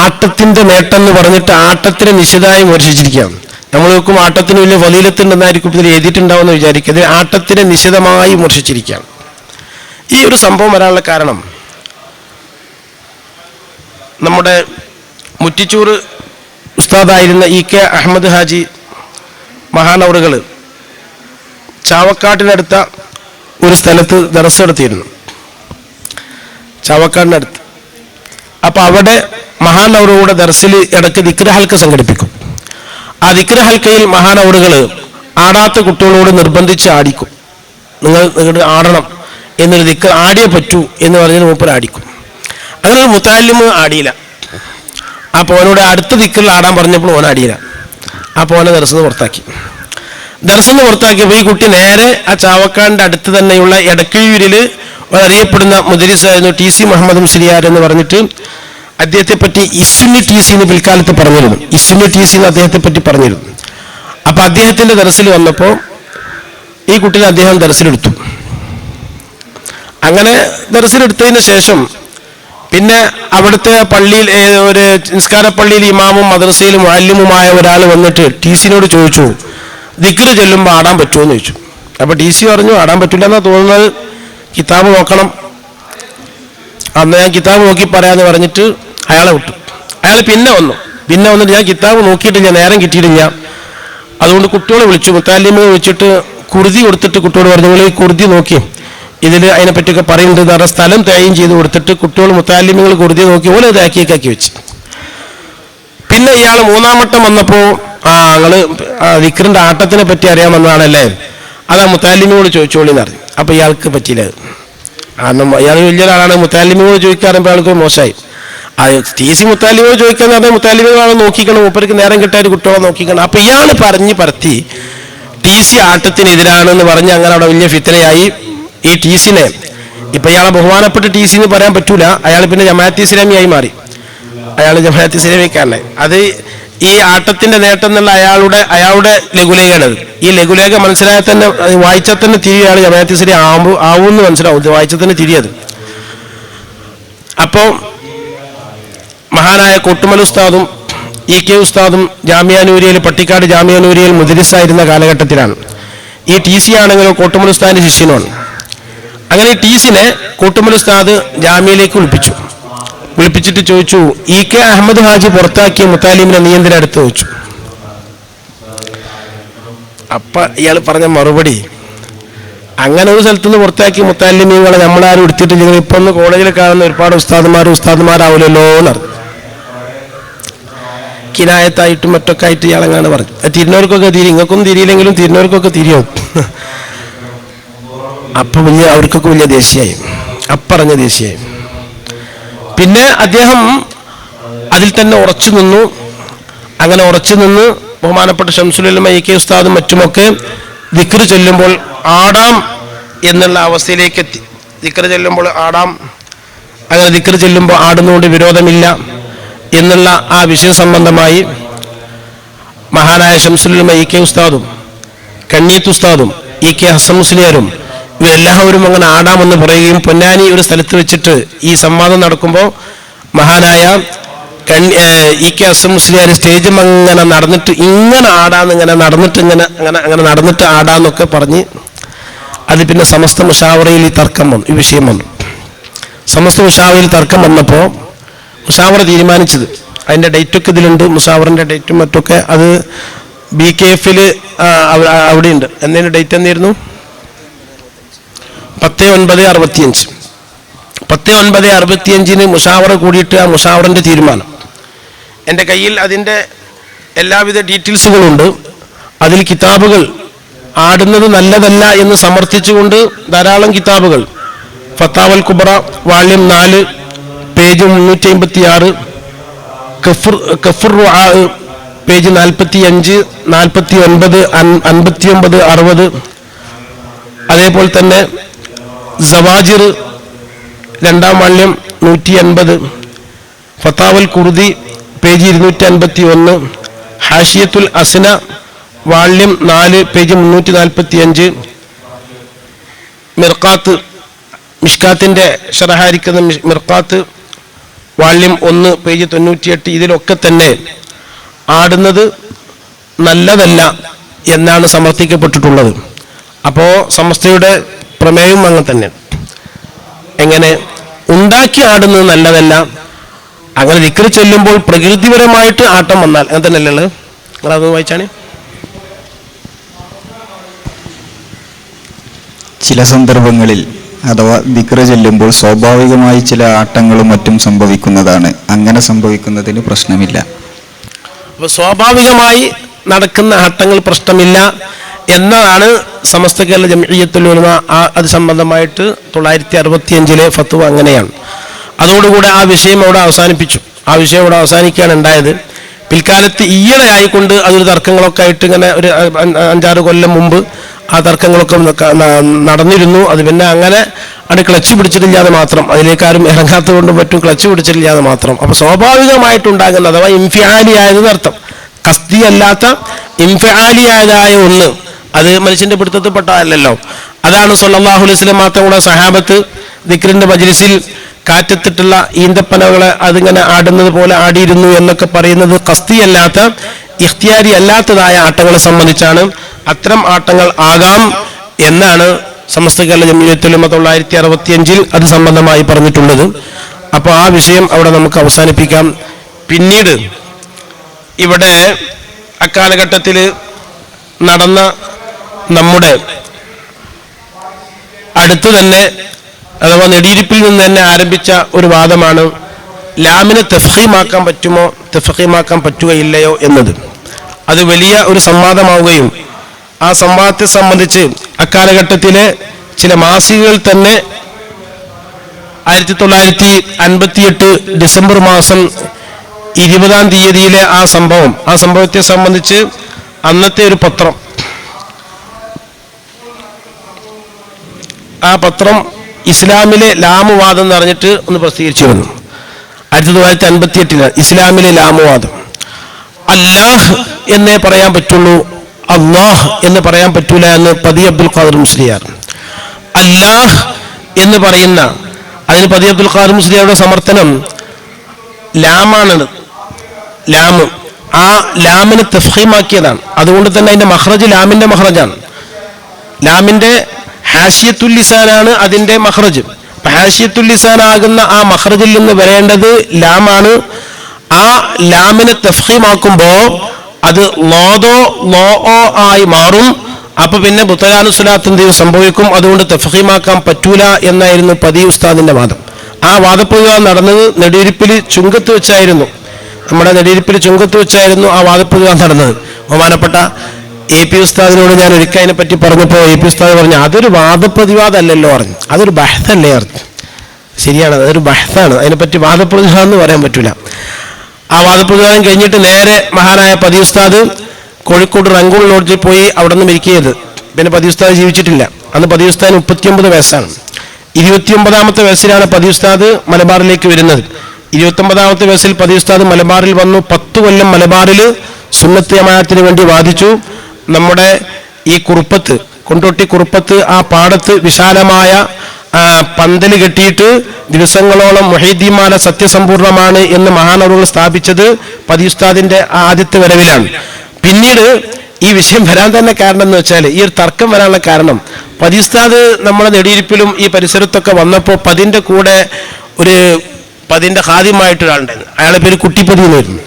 ആട്ടത്തിന്റെ നേട്ടം എന്ന് പറഞ്ഞിട്ട് ആട്ടത്തിനെ നിശിതമായി വിമർശിച്ചിരിക്കുകയാണ്. നമ്മൾ നോക്കും ആട്ടത്തിന് വലിയ ഫളീലത്തുണ്ടെന്നായിരിക്കും ഇതിൽ എഴുതിയിട്ടുണ്ടാവുമെന്ന് വിചാരിക്കുക. ഇത് ആട്ടത്തിനെ നിശിതമായി വിമർശിച്ചിരിക്കുകയാണ്. ഈ ഒരു സംഭവം വരാനുള്ള കാരണം നമ്മുടെ മുറ്റിച്ചൂർ ഉസ്താദായിരുന്ന EK അഹമ്മദ് ഹാജി മഹാനവറുകൾ ചാവക്കാടിനടുത്ത ഒരു സ്ഥലത്ത് ദർസ് നടത്തിയിരുന്നു, ചാവക്കാടിനടുത്ത്. അപ്പൊ അവിടെ മഹാനവറുകളുടെ ദർസിൽ ഇടയ്ക്ക് ദിക്ർ ഹൽക്ക സംഘടിപ്പിക്കും. ആ ദിക്ർ ഹൽക്കയിൽ മഹാനവറുകൾ ആടാത്ത കുട്ടികളോട് നിർബന്ധിച്ച് ആടിക്കും. നിങ്ങൾ ആടണം എന്നൊരു ദിക്ർ ആടിയേ പറ്റൂ എന്ന് പറഞ്ഞാൽ മൂപ്പർ ആടിക്കും. അങ്ങനെ ഒരു മുത്താലിമ് ആടിയില്ല. അപ്പോൾ അവനോട് അടുത്ത ദിക്റിൽ ആടാൻ പറഞ്ഞപ്പോൾ ഓൻ ആടിയില്ല. അപ്പോൾ അവനെ ദർസിന്ന് പുറത്താക്കി. പുറത്താക്കിയപ്പോൾ ഈ കുട്ടി നേരെ ആ ചാവക്കാടിന്റെ അടുത്ത് തന്നെയുള്ള എടക്കഴിയൂരില് അറിയപ്പെടുന്ന മുദരിസായിരുന്നു TC മുഹമ്മദ് മുസ്ലിയാർ എന്ന് പറഞ്ഞിട്ട്, അദ്ദേഹത്തെ പറ്റി ഇസ്മി TC എന്ന് പിൽക്കാലത്ത് പറഞ്ഞിരുന്നു. ഇസ്മി TC എന്ന് അദ്ദേഹത്തെ പറ്റി പറഞ്ഞിരുന്നു. അപ്പൊ അദ്ദേഹത്തിന്റെ ദർസിൽ വന്നപ്പോൾ ഈ കുട്ടിനെ അദ്ദേഹം ദർസിലെടുത്തു. അങ്ങനെ ദർസിലെടുത്തതിന് ശേഷം പിന്നെ അവിടുത്തെ പള്ളിയിൽ ഒരു നിസ്കാര പള്ളിയിൽ ഇമാമും മദ്രസയിലും മുഅല്ലിമുമായ ഒരാൾ വന്നിട്ട് ടി സിനോട് ചോദിച്ചു, ദിക്ർ ചൊല്ലുമ്പോൾ ആടാൻ പറ്റുമോ എന്ന് ചോദിച്ചു. അപ്പോൾ ടി സി പറഞ്ഞു ആടാൻ പറ്റില്ല എന്നാ തോന്നുന്നത്, കിതാബ് നോക്കണം. അന്ന് ഞാൻ കിതാബ് നോക്കി പറയാമെന്ന് പറഞ്ഞിട്ട് അയാളെ വിട്ടു. അയാൾ പിന്നെ വന്നിട്ട് ഞാൻ കിതാബ് നോക്കിയിട്ടില്ല, നേരം കിട്ടിയിട്ടില്ല, അതുകൊണ്ട് കുട്ടികളെ വിളിച്ചു, മുത്താലിമിനെ വിളിച്ചിട്ട് കുർദി കൊടുത്തിട്ട് കുട്ടിയോട് പറഞ്ഞു, നിങ്ങൾ ഈ കുർദി നോക്കി ഇതിൽ അതിനെപ്പറ്റിയൊക്കെ പറയുന്നുണ്ട് എന്ന് പറഞ്ഞ സ്ഥലം തയ്യം ചെയ്ത് കൊടുത്തിട്ട് കുട്ടികൾ മുത്താലിമികൾ കുർദി നോക്കി പോലെ ഇത് ആക്കി വെച്ച്. പിന്നെ ഇയാൾ മൂന്നാമട്ടം വന്നപ്പോൾ നിങ്ങൾ ദിക്റിന്റെ ആട്ടത്തിനെ പറ്റി അറിയാൻ വന്നതാണല്ലേ, അതാ മുത്താലിമിയോട് ചോദിച്ചോളിന്ന് പറഞ്ഞു. അപ്പോൾ ഇയാൾക്ക് പറ്റിയില്ല. ഇയാൾ വലിയൊരാളാണ്, മുത്താലിമിയോട് ചോദിക്കാറുമ്പോൾ ആൾക്ക് മോശമായി. ടി സി മുത്താലിമിയോട് ചോദിക്കാന്ന് പറഞ്ഞാൽ മുത്താലിമികളാണ് നോക്കിക്കണം, മൂപ്പർക്ക് നേരം കിട്ടാൻ കുട്ടികളെ നോക്കിക്കണം. അപ്പോൾ ഇയാൾ പറഞ്ഞ് പരത്തി ടി സി ആട്ടത്തിനെതിരാണെന്ന് പറഞ്ഞ് അങ്ങനെ അവിടെ വലിയ ഫിത്തനയായി. ഈ ടി സിനെ ഇപ്പം ഇയാളെ ബഹുമാനപ്പെട്ട ടി സി എന്ന് പറയാൻ പറ്റൂല, അയാൾ പിന്നെ ജമാഅത്തെ ഇസ്ലാമിയായി മാറി. അയാൾ ജമാഅത്തെ ഇസ്ലാമിക്കാരനെ. അത് ഈ ആട്ടത്തിന്റെ നേട്ടം എന്നുള്ള അയാളുടെ ലഘുലേഖയാണത്. ഈ ലഘുലേഖ മനസ്സിലായാൽ തന്നെ വായിച്ചാൽ തന്നെ തിരിയും അയാൾ ജമാഅത്തെ ഇസ്ലാം ആവുമെന്ന് മനസ്സിലാവും, വായിച്ചാൽ തന്നെ തിരിയത്. അപ്പോൾ മഹാനായ കൊട്ടുമൽ ഉസ്താദും EK ഉസ്താദും ജാമിയാനൂരിയയിൽ പട്ടിക്കാട് ജാമിയാനൂരിയയിൽ മുദരിസായിരുന്ന കാലഘട്ടത്തിലാണ്. ഈ ടി സി ആണെങ്കിലും കോട്ടുമൽ ഉസ്താദിന്റെ ശിഷ്യനുമാണ്. അങ്ങനെ ടി സിനെ കോട്ടുമൽ ഉസ്താദ് ജാമ്യയിലേക്ക് വിളിപ്പിച്ചിട്ട് ചോദിച്ചു, EK അഹമ്മദ് ഹാജി പുറത്താക്കിയ മുത്താലിമിനെ നീ എന്തിനാ അടുത്ത് ചോദിച്ചു. അപ്പൊ ഇയാൾ പറഞ്ഞ മറുപടി, അങ്ങനെ ഒരു സ്ഥലത്തുനിന്ന് പുറത്താക്കിയ മുത്താലിമികളെ നമ്മളാരും എടുത്തിട്ടില്ലെങ്കിൽ ഇപ്പൊ ഒന്ന് കോളേജിൽ കാണുന്ന ഒരുപാട് ഉസ്താദുമാരാവില്ലല്ലോ എന്നറിഞ്ഞു. കിനായത്തായിട്ടും മറ്റൊക്കെ ആയിട്ട് ഇയാളെങ്ങാണ് പറഞ്ഞു. തിരിഞ്ഞവർക്കൊക്കെ തിരി, ഇങ്ങൾക്കൊന്നും തിരിയില്ലെങ്കിലും തിരിഞ്ഞവർക്കൊക്കെ തിരിയാവും. അപ്പൊ അവർക്കൊക്കെ വലിയ ദേശീയായി, അപ്പറഞ്ഞ ദേശീയായി. പിന്നെ അദ്ദേഹം അതിൽ തന്നെ ഉറച്ചു നിന്നു. അങ്ങനെ ഉറച്ചു നിന്ന് ബഹുമാനപ്പെട്ട ശംസുൽ ഉലമ EK ഉസ്താദും മറ്റുമൊക്കെ ദിക്ർ ചൊല്ലുമ്പോൾ ആടാം എന്നുള്ള അവസ്ഥയിലേക്ക് എത്തി. ദിക്ർ ചൊല്ലുമ്പോൾ ആടാം, അങ്ങനെ ദിക്ർ ചൊല്ലുമ്പോൾ ആടുന്നതുകൊണ്ട് വിരോധമില്ല എന്നുള്ള ആ വിഷയ സംബന്ധമായി മഹാനായ ശംസുൽ ഉലമ EK ഉസ്താദും കണ്ണീത്ത് ഉസ്താദും EK ഹസൻ മുസ്ലിയാരും ഇവരെല്ലാവരും അങ്ങനെ ആടാമെന്ന് പറയുകയും പൊന്നാനി ഒരു സ്ഥലത്ത് വെച്ചിട്ട് ഈ സംവാദം നടക്കുമ്പോൾ മഹാനായ EK ഹസൻ മുസ്ലിയാർ സ്റ്റേജും അങ്ങനെ നടന്നിട്ട് ഇങ്ങനെ ആടാന്ന് ഇങ്ങനെ നടന്നിട്ട് ആടാന്നൊക്കെ പറഞ്ഞ് അത് പിന്നെ സമസ്ത മുഷാവറയിൽ ഈ തർക്കം വന്നു, ഈ വിഷയം വന്നു. സമസ്ത മുഷാവറയിൽ തർക്കം വന്നപ്പോൾ മുഷാവറ തീരുമാനിച്ചത്, അതിൻ്റെ ഡേറ്റൊക്കെ ഇതിലുണ്ട്, മുഷാവറിൻ്റെ ഡേറ്റും മറ്റൊക്കെ, അത് BKF-ൽ അവിടെയുണ്ട്. എന്നതിൻ്റെ ഡേറ്റ് എന്നായിരുന്നു? 10/9/65. 10/9/65 മുഷാവറ കൂടിയിട്ട് ആ മുഷാവറിൻ്റെ തീരുമാനം എൻ്റെ കയ്യിൽ, അതിൻ്റെ എല്ലാവിധ ഡീറ്റെയിൽസുകളുണ്ട്. അതിൽ കിതാബുകൾ ആടുന്നത് നല്ലതല്ല എന്ന് സമർത്ഥിച്ചുകൊണ്ട് ധാരാളം കിതാബുകൾ, ഫത്താവൽ കുബ്ര വാള്യം 4 പേജ് 356, കഫർ പേജ് 45, 49, 59, 60, അതേപോലെ തന്നെ സവാജിർ 2-ാം വാള്യം 180, ഫത്താവൽ കുർദി പേജ് 251, ഹാഷിയത്തുൽ അസ്ന വാള്യം 4 പേജ് 345, മിർഖാത്ത് മിഷ്കാത്തിന്റെ ഷറഹാരിക്കുന്ന മിർഖാത്ത് വാള്യം 1 പേജ് 98, ഇതിലൊക്കെ തന്നെ ആടുന്നത് നല്ലതല്ല എന്നാണ് സമർത്ഥിക്കപ്പെട്ടിട്ടുള്ളത്. അപ്പോൾ സമസ്തയുടെ പ്രമേയം അങ്ങനെ തന്നെ, എങ്ങനെ ഉണ്ടാക്കി ആടുന്നത് നല്ലതല്ല. അങ്ങനെ ദിക്ർ ചൊല്ലുമ്പോൾ പ്രകൃതിപരമായിട്ട് ആട്ടം വന്നാൽ അങ്ങനെ തന്നെയല്ലേ? നിങ്ങളത് വായിച്ചാണ്. ചില സന്ദർഭങ്ങളിൽ അഥവാ ദിക്ർ ചൊല്ലുമ്പോൾ സ്വാഭാവികമായി ചില ആട്ടങ്ങളും മറ്റും സംഭവിക്കുന്നതാണ്. അങ്ങനെ സംഭവിക്കുന്നതിന് പ്രശ്നമില്ല. അപ്പോൾ സ്വാഭാവികമായി നടക്കുന്ന ആട്ടങ്ങൾ പ്രശ്നമില്ല എന്നതാണ് സമസ്ത കേരള ജംഇയ്യത്തുൽ ഉലമ അത് സംബന്ധമായിട്ട് 965 ഫത്വ അങ്ങനെയാണ്. അതോടുകൂടെ ആ വിഷയം അവിടെ അവസാനിപ്പിച്ചു. ആ വിഷയം അവിടെ അവസാനിക്കുകയാണ് ഉണ്ടായത്. പിൽക്കാലത്ത് ഈയിടെ ആയിക്കൊണ്ട് അതൊരു തർക്കങ്ങളൊക്കെ ആയിട്ട് ഇങ്ങനെ ഒരു 5-6 കൊല്ലം മുമ്പ് ആ തർക്കങ്ങളൊക്കെ നടന്നിരുന്നു. അത് പിന്നെ അങ്ങനെ അത് ക്ലച്ച് പിടിച്ചിട്ടില്ലാതെ മാത്രം, അതിലേക്കാരും ഇറങ്ങാത്തത് കൊണ്ടും മറ്റും ക്ലച്ച് പിടിച്ചിട്ടില്ലാതെ മാത്രം. അപ്പോൾ സ്വാഭാവികമായിട്ടുണ്ടാകുന്ന അഥവാ ഇൻഫിആലിയായതെന്ന് അർത്ഥം, കസ്തി അല്ലാത്ത ഇൻഫിആലിയായതായ ഒന്ന്, അത് മനുഷ്യന്റെ പിടുത്തത്തിൽപ്പെട്ടതല്ലല്ലോ. അതാണ് സ്വല്ലല്ലാഹു അലൈഹി വസല്ലം മാത്രം കൂടെ സഹാബത്ത് ദിക്റിന്റെ മജ്ലിസിൽ കാറ്റത്തിട്ടുള്ള ഈന്തപ്പനകളെ അതിങ്ങനെ ആടുന്നത് പോലെ ആടിയിരുന്നു എന്നൊക്കെ പറയുന്നത് ഖസ്തിയല്ലാത്ത ഇഖ്തിയാരി അല്ലാത്തതായ ആട്ടങ്ങളെ സംബന്ധിച്ചാണ്. അത്തരം ആട്ടങ്ങൾ ആകാം എന്നാണ് സമസ്ത കേരള ജംഇയ്യത്തുൽ ഉലമ 1965 അത് സംബന്ധമായി പറഞ്ഞിട്ടുള്ളത്. അപ്പോൾ ആ വിഷയം അവിടെ നമുക്ക് അവസാനിപ്പിക്കാം. പിന്നീട് ഇവിടെ അക്കാലഘട്ടത്തിൽ നടന്ന നമ്മുടെ അടുത്ത് തന്നെ അഥവാ നെടിയിരിപ്പിൽ നിന്ന് തന്നെ ആരംഭിച്ച ഒരു വാദമാണ് ലാമിനെ തഫ്ഖീമാക്കാൻ പറ്റുമോ തഫ്ഖീമാക്കാൻ പറ്റുകയില്ലയോ എന്നത്. അത് വലിയ ഒരു സംവാദമാവുകയും ആ സംവാദത്തെ സംബന്ധിച്ച് അക്കാലഘട്ടത്തിലെ ചില മാസികകൾ തന്നെ 1958 ഡിസംബർ മാസം 20-ാം തീയതിയിലെ ആ സംഭവത്തെ സംബന്ധിച്ച് അന്നത്തെ ഒരു പത്രം, ആ പത്രം ഇസ്ലാമിലെ ലാമുവാദം എന്ന് പറഞ്ഞിട്ട് ഒന്ന് പ്രസിദ്ധീകരിച്ചിരുന്നു. 1958 ഇസ്ലാമിലെ ലാമുവാദം. അല്ലാഹ് എന്നേ പറയാൻ പറ്റുള്ളൂ, അള്ളാഹ് എന്ന് പറയാൻ പറ്റൂല എന്ന് പതി അബ്ദുൽ ഖാദർ മുസ്ലിയാർ. അല്ലാഹ് എന്ന് പറയുന്ന അതിന് പതി അബ്ദുൽ ഖാദർ മുസ്ലിയാരുടെ സമർത്ഥനം ലാമാണ്. ലാമ് ആ ലാമിനെ തഫ്ഖീമാക്കിയതാണ്. അതുകൊണ്ട് തന്നെ അതിന്റെ മഖ്റജ് ലാമിന്റെ മഖ്റജാണ്. ലാമിന്റെ ഹാഷിയത്തുൽ ലിസാനാണ് അതിന്റെ മഖ്റജ്. ഹാഷിയത്തുൽ ലിസാൻ ആകുന്ന ആ മഖ്റജിൽ നിന്ന് വരേണ്ടത് ലാമാണ്. ആ ലാമിനെ തഫ്ഖീമാക്കുമ്പോൾ അത് ലോദോ ലോഓ ആയി മാറും. അപ്പൊ പിന്നെ ബുത്തലാനുസ്ലാത്ത് സംഭവിക്കും. അതുകൊണ്ട് തഫ്ഖീമാക്കാൻ പറ്റൂല എന്നായിരുന്നു പതി ഉസ്താദിന്റെ വാദം. ആ വാദപ്രതിവാദം നടന്നത് നെടിയിരിപ്പിൽ ചുങ്കത്ത് വെച്ചായിരുന്നു. നമ്മുടെ നെടിയിരിപ്പിൽ ചുങ്കത്ത് വെച്ചായിരുന്നു ആ വാദപ്രതിവാദം നടന്നത്. ബഹുമാനപ്പെട്ട AP ഉസ്താദിനോട് ഞാൻ ഒരിക്കൽ അതിനെപ്പറ്റി പറഞ്ഞപ്പോൾ AP ഉസ്താദ് പറഞ്ഞു, അതൊരു വാദപ്രതിവാദമല്ലല്ലോ പറഞ്ഞു, അതൊരു ബഹ്സല്ലേ പറഞ്ഞു. ശരിയാണ്, അതൊരു ബഹ്സാണ്, അതിനെപ്പറ്റി വാദപ്രതിവാദം എന്ന് പറയാൻ പറ്റൂല. ആ വാദപ്രതിവാദം കഴിഞ്ഞിട്ട് നേരെ മഹാനായ പതി ഉസ്താദ് കോഴിക്കോട് റങ്കൂൺ ലോഡ്ജിൽ പോയി അവിടെ നിന്ന് മരിക്കുകയത്. പിന്നെ പതി ഉസ്താദ് ജീവിച്ചിട്ടില്ല. അന്ന് പതി ഉസ്താദിന് 39 വയസ്സാണ്. 29ാമത്തെ വയസ്സിലാണ് പതി ഉസ്താദ് മലബാറിലേക്ക് വരുന്നത്. 29ാമത്തെ വയസ്സിൽ പതി ഉസ്താദ് മലബാറിൽ വന്നു. 10 കൊല്ലം മലബാറിൽ സുന്നത്ത് ജമാഅത്തിന് വേണ്ടി വാദിച്ചു. നമ്മുടെ ഈ കുറുപ്പത്ത്, കൊണ്ടോട്ടി കുറുപ്പത്ത്, ആ പാടത്ത് വിശാലമായ പന്തല് കെട്ടിയിട്ട് ദിവസങ്ങളോളം മുഹീദ്ദീൻമാല സത്യസമ്പൂർണമാണ് എന്ന് മഹാനവറുകൾ സ്ഥാപിച്ചത് പതി ഉസ്താദിന്റെ ആദ്യത്തെ വരവിലാണ്. പിന്നീട് ഈ വിഷയം വരാൻ തന്നെ കാരണം എന്ന് വെച്ചാൽ, ഈ ഒരു തർക്കം വരാനുള്ള കാരണം, പതി ഉസ്താദ് നമ്മുടെ നെടിയിരിപ്പിലും ഈ പരിസരത്തൊക്കെ വന്നപ്പോൾ പതിന്റെ കൂടെ ഒരു പതിന്റെ ഖാദിമായിട്ടൊരാളുണ്ടായിരുന്നു. അയാളുടെ പേര് കുട്ടിപ്പതി എന്നായിരുന്നു.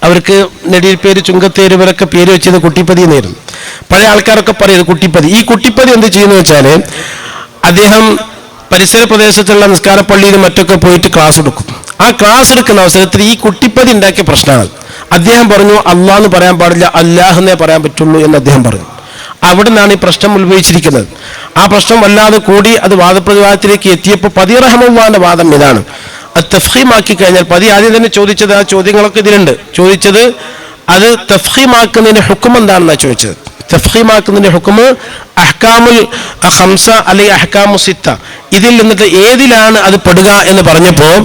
അവർക്ക് നെടിയിരിപ്പേര് ചുങ്കത്തേര് ഇവരൊക്കെ പേര് വെച്ചത് കുട്ടിപ്പതി എന്നായിരുന്നു. പഴയ ആൾക്കാരൊക്കെ പറയുന്നത് കുട്ടിപ്പതി. ഈ കുട്ടിപ്പതി എന്ത് ചെയ്യുന്നു വെച്ചാൽ, അദ്ദേഹം പരിസര പ്രദേശത്തുള്ള നിസ്കാരപ്പള്ളിയിലും മറ്റൊക്കെ പോയിട്ട് ക്ലാസ് എടുക്കും. ആ ക്ലാസ് എടുക്കുന്ന അവസരത്തിൽ ഈ കുട്ടിപ്പതി ഉണ്ടാക്കിയ പ്രശ്നമാണ്. അദ്ദേഹം പറഞ്ഞു അള്ളാഹ് എന്ന് പറയാൻ പാടില്ല, അല്ലാഹ് എന്നേ പറയാൻ പറ്റുള്ളൂ എന്ന് അദ്ദേഹം പറഞ്ഞു. അവിടെ നിന്നാണ് ഈ പ്രശ്നം ഉത്ഭവിച്ചിരിക്കുന്നത്. ആ പ്രശ്നം വല്ലാതെ കൂടി അത് വാദപ്രതിവാദത്തിലേക്ക് എത്തിയപ്പോൾ പതി റഹ്മത്തുള്ളാഹിന്റെ വാദം ഇതാണ്. അത് തഫ്ഖീമാക്കി കഴിഞ്ഞാൽ, പതി ആദ്യം തന്നെ ചോദിച്ചത്, ആ ചോദ്യങ്ങളൊക്കെ ഇതിലുണ്ട്, ചോദിച്ചത് അത് തഫ്ഖീമാക്കുന്നതിന്റെ ഹുക്കം എന്താണെന്നാണ് ചോദിച്ചത്. തഫ്ഖീമാക്കുന്നതിന്റെ ഹുക്മ് അഹ്കാമുൽ ഖംസ അല്ലെങ്കിൽ അഹ്കാമു സിത്ത, ഇതിൽ നിന്നിട്ട് ഏതിലാണ് അത് പെടുക എന്ന് പറഞ്ഞപ്പോൾ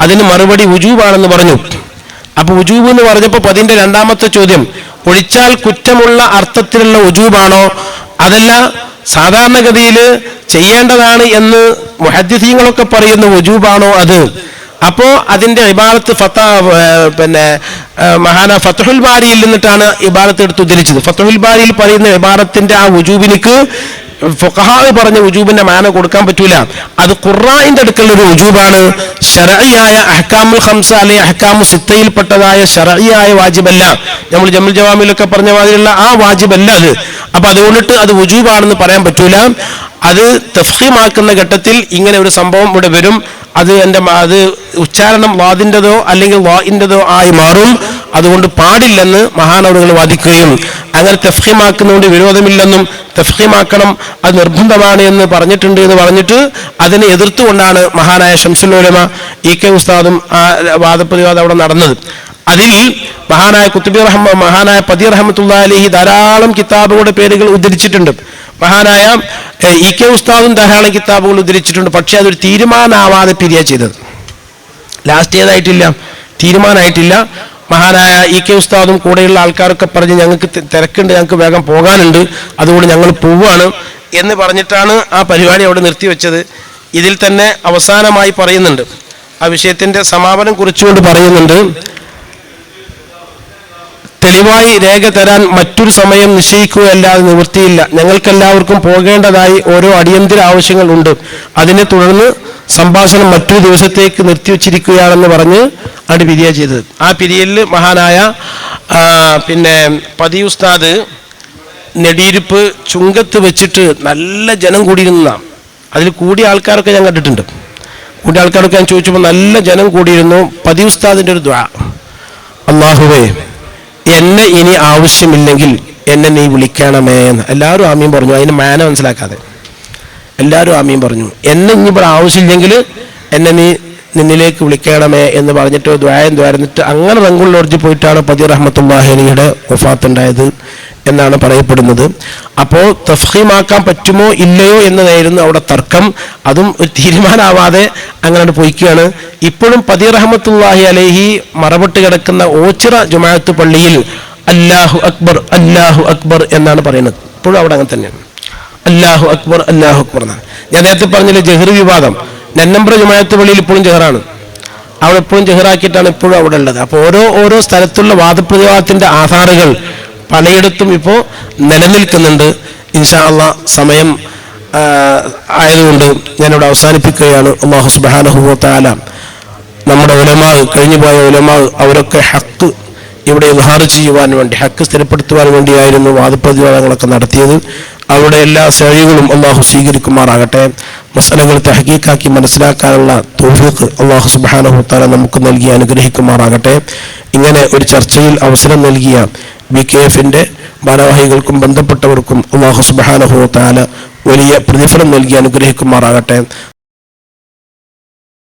അതിന് മറുപടി വുജൂബാണെന്ന് പറഞ്ഞു. അപ്പൊ വുജൂബ് എന്ന് പറഞ്ഞപ്പോൾ പതിന്റെ രണ്ടാമത്തെ ചോദ്യം, ഒഴിച്ചാൽ കുറ്റമുള്ള അർത്ഥത്തിലുള്ള വുജൂബാണോ, അതല്ല സാധാരണഗതിയിൽ ചെയ്യേണ്ടതാണ് എന്ന് മുഹദ്ദിസീങ്ങളൊക്കെ പറയുന്ന വുജൂബാണോ അത്? അപ്പോ അതിന്റെ ഇബാറത്ത് മഹാന ഫത്ഹുൽ ബാരിയിൽ നിന്നിട്ടാണ് ഇബാറത്ത് എടുത്ത് ഉദ്ധരിച്ചത്. ഫത്ഹുൽ ബാരിയിൽ പറയുന്ന ഇബാറത്തിന്റെ ആ വുജൂബിനിക്ക് ഫുഖഹാ പറഞ്ഞ വുജൂബിന്റെ മാന കൊടുക്കാൻ പറ്റൂല. അത് ഖുർആന്റെ അടുക്കലുള്ള ഒരു വുജൂബാണ്. ശർഈയായ അഹ്കാമുൽ ഖംസ അല്ലെങ്കിൽ അഹ്കാമു സിത്തയിൽപ്പെട്ടതായ ശർഈയായ വാജിബല്ല. നമ്മൾ ജമുൽ ജവാമിലൊക്കെ പറഞ്ഞ മാതിരിയുള്ള ആ വാജിബല്ല അത്. അപ്പൊ അതുകൊണ്ടിട്ട് അത് വുജൂബാണെന്ന് പറയാൻ പറ്റൂല. അത് തഫ്ഖീമാക്കുന്ന ഘട്ടത്തിൽ ഇങ്ങനെ ഒരു സംഭവം ഇവിടെ വരും. അത് ഉച്ചാരണം വാദിൻ്റെതോ അല്ലെങ്കിൽ വാഇൻ്റെതോ ആയി മാറും. അതുകൊണ്ട് പാടില്ലെന്ന് മഹാനവറുകൾ വാദിക്കുകയും അങ്ങനെ തഫ്ഖീമാക്കുന്നതുകൊണ്ട് വിരോധമില്ലെന്നും തഫ്ഖീമാക്കണം അത് നിർബന്ധമാണ് എന്ന് പറഞ്ഞിട്ടുണ്ട് എന്ന് പറഞ്ഞിട്ട് അതിനെ എതിർത്തുകൊണ്ടാണ് മഹാനായ ശംസുൽ ഉലമ EK ഉസ്താദും ആ വാദപ്രതിവാദം അവിടെ നടന്നത്. അതിൽ മഹാനായ പതി റഹ്മത്തുള്ളാഹി അലൈഹി ധാരാളം കിതാബുകളുടെ പേരുകൾ ഉദ്ധരിച്ചിട്ടുണ്ട്. മഹാനായ EK ഉസ്താദും ധാരാളം കിതാബുകൾ ഉദ്ധരിച്ചിട്ടുണ്ട്. പക്ഷെ അതൊരു തീരുമാനമാവാതെ പിരിയ ചെയ്തത്. ലാസ്റ്റ് ഏതായിട്ടില്ല, തീരുമാനമായിട്ടില്ല. മഹാനായ EK ഉസ്താദും കൂടെയുള്ള ആൾക്കാരൊക്കെ പറഞ്ഞ് ഞങ്ങൾക്ക് തിരക്കുണ്ട്, ഞങ്ങൾക്ക് വേഗം പോകാനുണ്ട്, അതുകൊണ്ട് ഞങ്ങൾ പോവുകയാണ് എന്ന് പറഞ്ഞിട്ടാണ് ആ പരിപാടി അവിടെ നിർത്തിവെച്ചത്. ഇതിൽ തന്നെ അവസാനമായി പറയുന്നുണ്ട്, ആ വിഷയത്തിൻ്റെ സമാപനം കുറിച്ചുകൊണ്ട് പറയുന്നുണ്ട്, തെളിവായി രേഖ തരാൻ മറ്റൊരു സമയം നിശ്ചയിക്കുകയല്ലാതെ നിവൃത്തിയില്ല. ഞങ്ങൾക്കെല്ലാവർക്കും പോകേണ്ടതായി ഓരോ അടിയന്തര ആവശ്യങ്ങൾ ഉണ്ട്. അതിനെ തുടർന്ന് സംഭാഷണം മറ്റൊരു ദിവസത്തേക്ക് നിർത്തിവെച്ചിരിക്കുകയാണെന്ന് പറഞ്ഞ് ആണ് പിരിയ ചെയ്തത്. ആ പിരിയലിൽ മഹാനായ പതി ഉസ്താദ് നെടിയിരുപ്പ് ചുങ്കത്ത് വെച്ചിട്ട് നല്ല ജനം കൂടിയിരുന്നതാണ്. അതിൽ കൂടിയ ആൾക്കാരൊക്കെ ഞാൻ കണ്ടിട്ടുണ്ട്. കൂടിയ ആൾക്കാരൊക്കെ ഞാൻ ചോദിച്ചപ്പോൾ നല്ല ജനം കൂടിയിരുന്നു. പതി ഉസ്താദിൻ്റെ ഒരു ദുആ, അല്ലാഹുവേ എന്നെ ഇനി ആവശ്യമില്ലെങ്കിൽ എന്നെ നീ വിളിക്കണമേ എന്ന്. എല്ലാവരും ആമീൻ പറഞ്ഞു. അതിന് മാന മനസ്സിലാക്കാതെ എല്ലാവരും ആമീൻ പറഞ്ഞു. എന്നെ ഇനി ഇവിടെ ആവശ്യമില്ലെങ്കിൽ എന്നെ നീ നിന്നിലേക്ക് വിളിക്കണമേ എന്ന് പറഞ്ഞിട്ട് ദ്വായം ദ്വാരന്നിട്ട് അങ്ങനെ റംഗുൾ ലോഡ്ജിൽ പോയിട്ടാണ് പതി റഹ്മത്തുള്ളാഹി അലൈഹിയുടെ വഫാത്ത് ഉണ്ടായത് എന്നാണ് പറയപ്പെടുന്നത്. അപ്പോൾ തഫ്ഹീമാക്കാൻ പറ്റുമോ ഇല്ലയോ എന്നതായിരുന്നു അവിടെ തർക്കം. അതും ഒരു തീരുമാനമാവാതെ അങ്ങനെ പോയിക്കുകയാണ്. ഇപ്പോഴും പതി റഹ്മത്തുള്ളാഹി അലൈഹി മറപെട്ട് കിടക്കുന്ന ഓച്ചിറ ജുമാഅത്ത് പള്ളിയിൽ അല്ലാഹു അക്ബർ അല്ലാഹു അക്ബർ എന്നാണ് പറയുന്നത്. ഇപ്പോഴും അവിടെ അങ്ങനെ തന്നെയാണ്, അല്ലാഹു അക്ബർ അല്ലാഹു അക്ബർ എന്നാണ്. ഞാൻ നേരത്തെ പറഞ്ഞില്ലേ ജഹർ വിവാദം, നന്നമ്പ്ര ജുമാഅത്ത് പള്ളിയിൽ ഇപ്പോഴും ജഹറാണ്. അവിടെ എപ്പോഴും ജഹറാക്കിയിട്ടാണ് ഇപ്പോഴും അവിടെ ഉള്ളത്. അപ്പോൾ ഓരോ സ്ഥലത്തുള്ള വാദപ്രതിവാദത്തിൻ്റെ ആധാറുകൾ പലയിടത്തും ഇപ്പോൾ നിലനിൽക്കുന്നുണ്ട്. ഇൻഷാ അല്ലാഹ് സമയം ആയതുകൊണ്ട് ഞാനിവിടെ അവസാനിപ്പിക്കുകയാണ്. അല്ലാഹു സുബ്ഹാനഹു വ തആല നമ്മുടെ ഉലമാ, കഴിഞ്ഞു പോയ ഉലമാ, അവരൊക്കെ ഹക്ക് ഇവിടെ ഇദ്ഹാർ ചെയ്യുവാൻ വേണ്ടി, ഹക്ക് സ്ഥിരപ്പെടുത്തുവാൻ വേണ്ടിയായിരുന്നു വാദപ്രതിവാദങ്ങളൊക്കെ നടത്തിയത്. അവരുടെ എല്ലാ സേവകളും അള്ളാഹു സ്വീകരിക്കുമാറാകട്ടെ. മസലകൾ തഹ്ഖീഖാക്കി മനസ്സിലാക്കാനുള്ള തൗഫീഖ് അള്ളാഹു സുബ്ഹാനഹു വ തആല നമുക്ക് നൽകി അനുഗ്രഹിക്കുമാറാകട്ടെ. ഇങ്ങനെ ഒരു ചർച്ചയിൽ അവസരം നൽകിയ BKF-ന്റെ ഭാരവാഹികൾക്കും ബന്ധപ്പെട്ടവർക്കും അള്ളാഹു സുബ്ഹാനഹു വ തആല വലിയ പ്രതിഫലം നൽകി അനുഗ്രഹിക്കുമാറാകട്ടെ.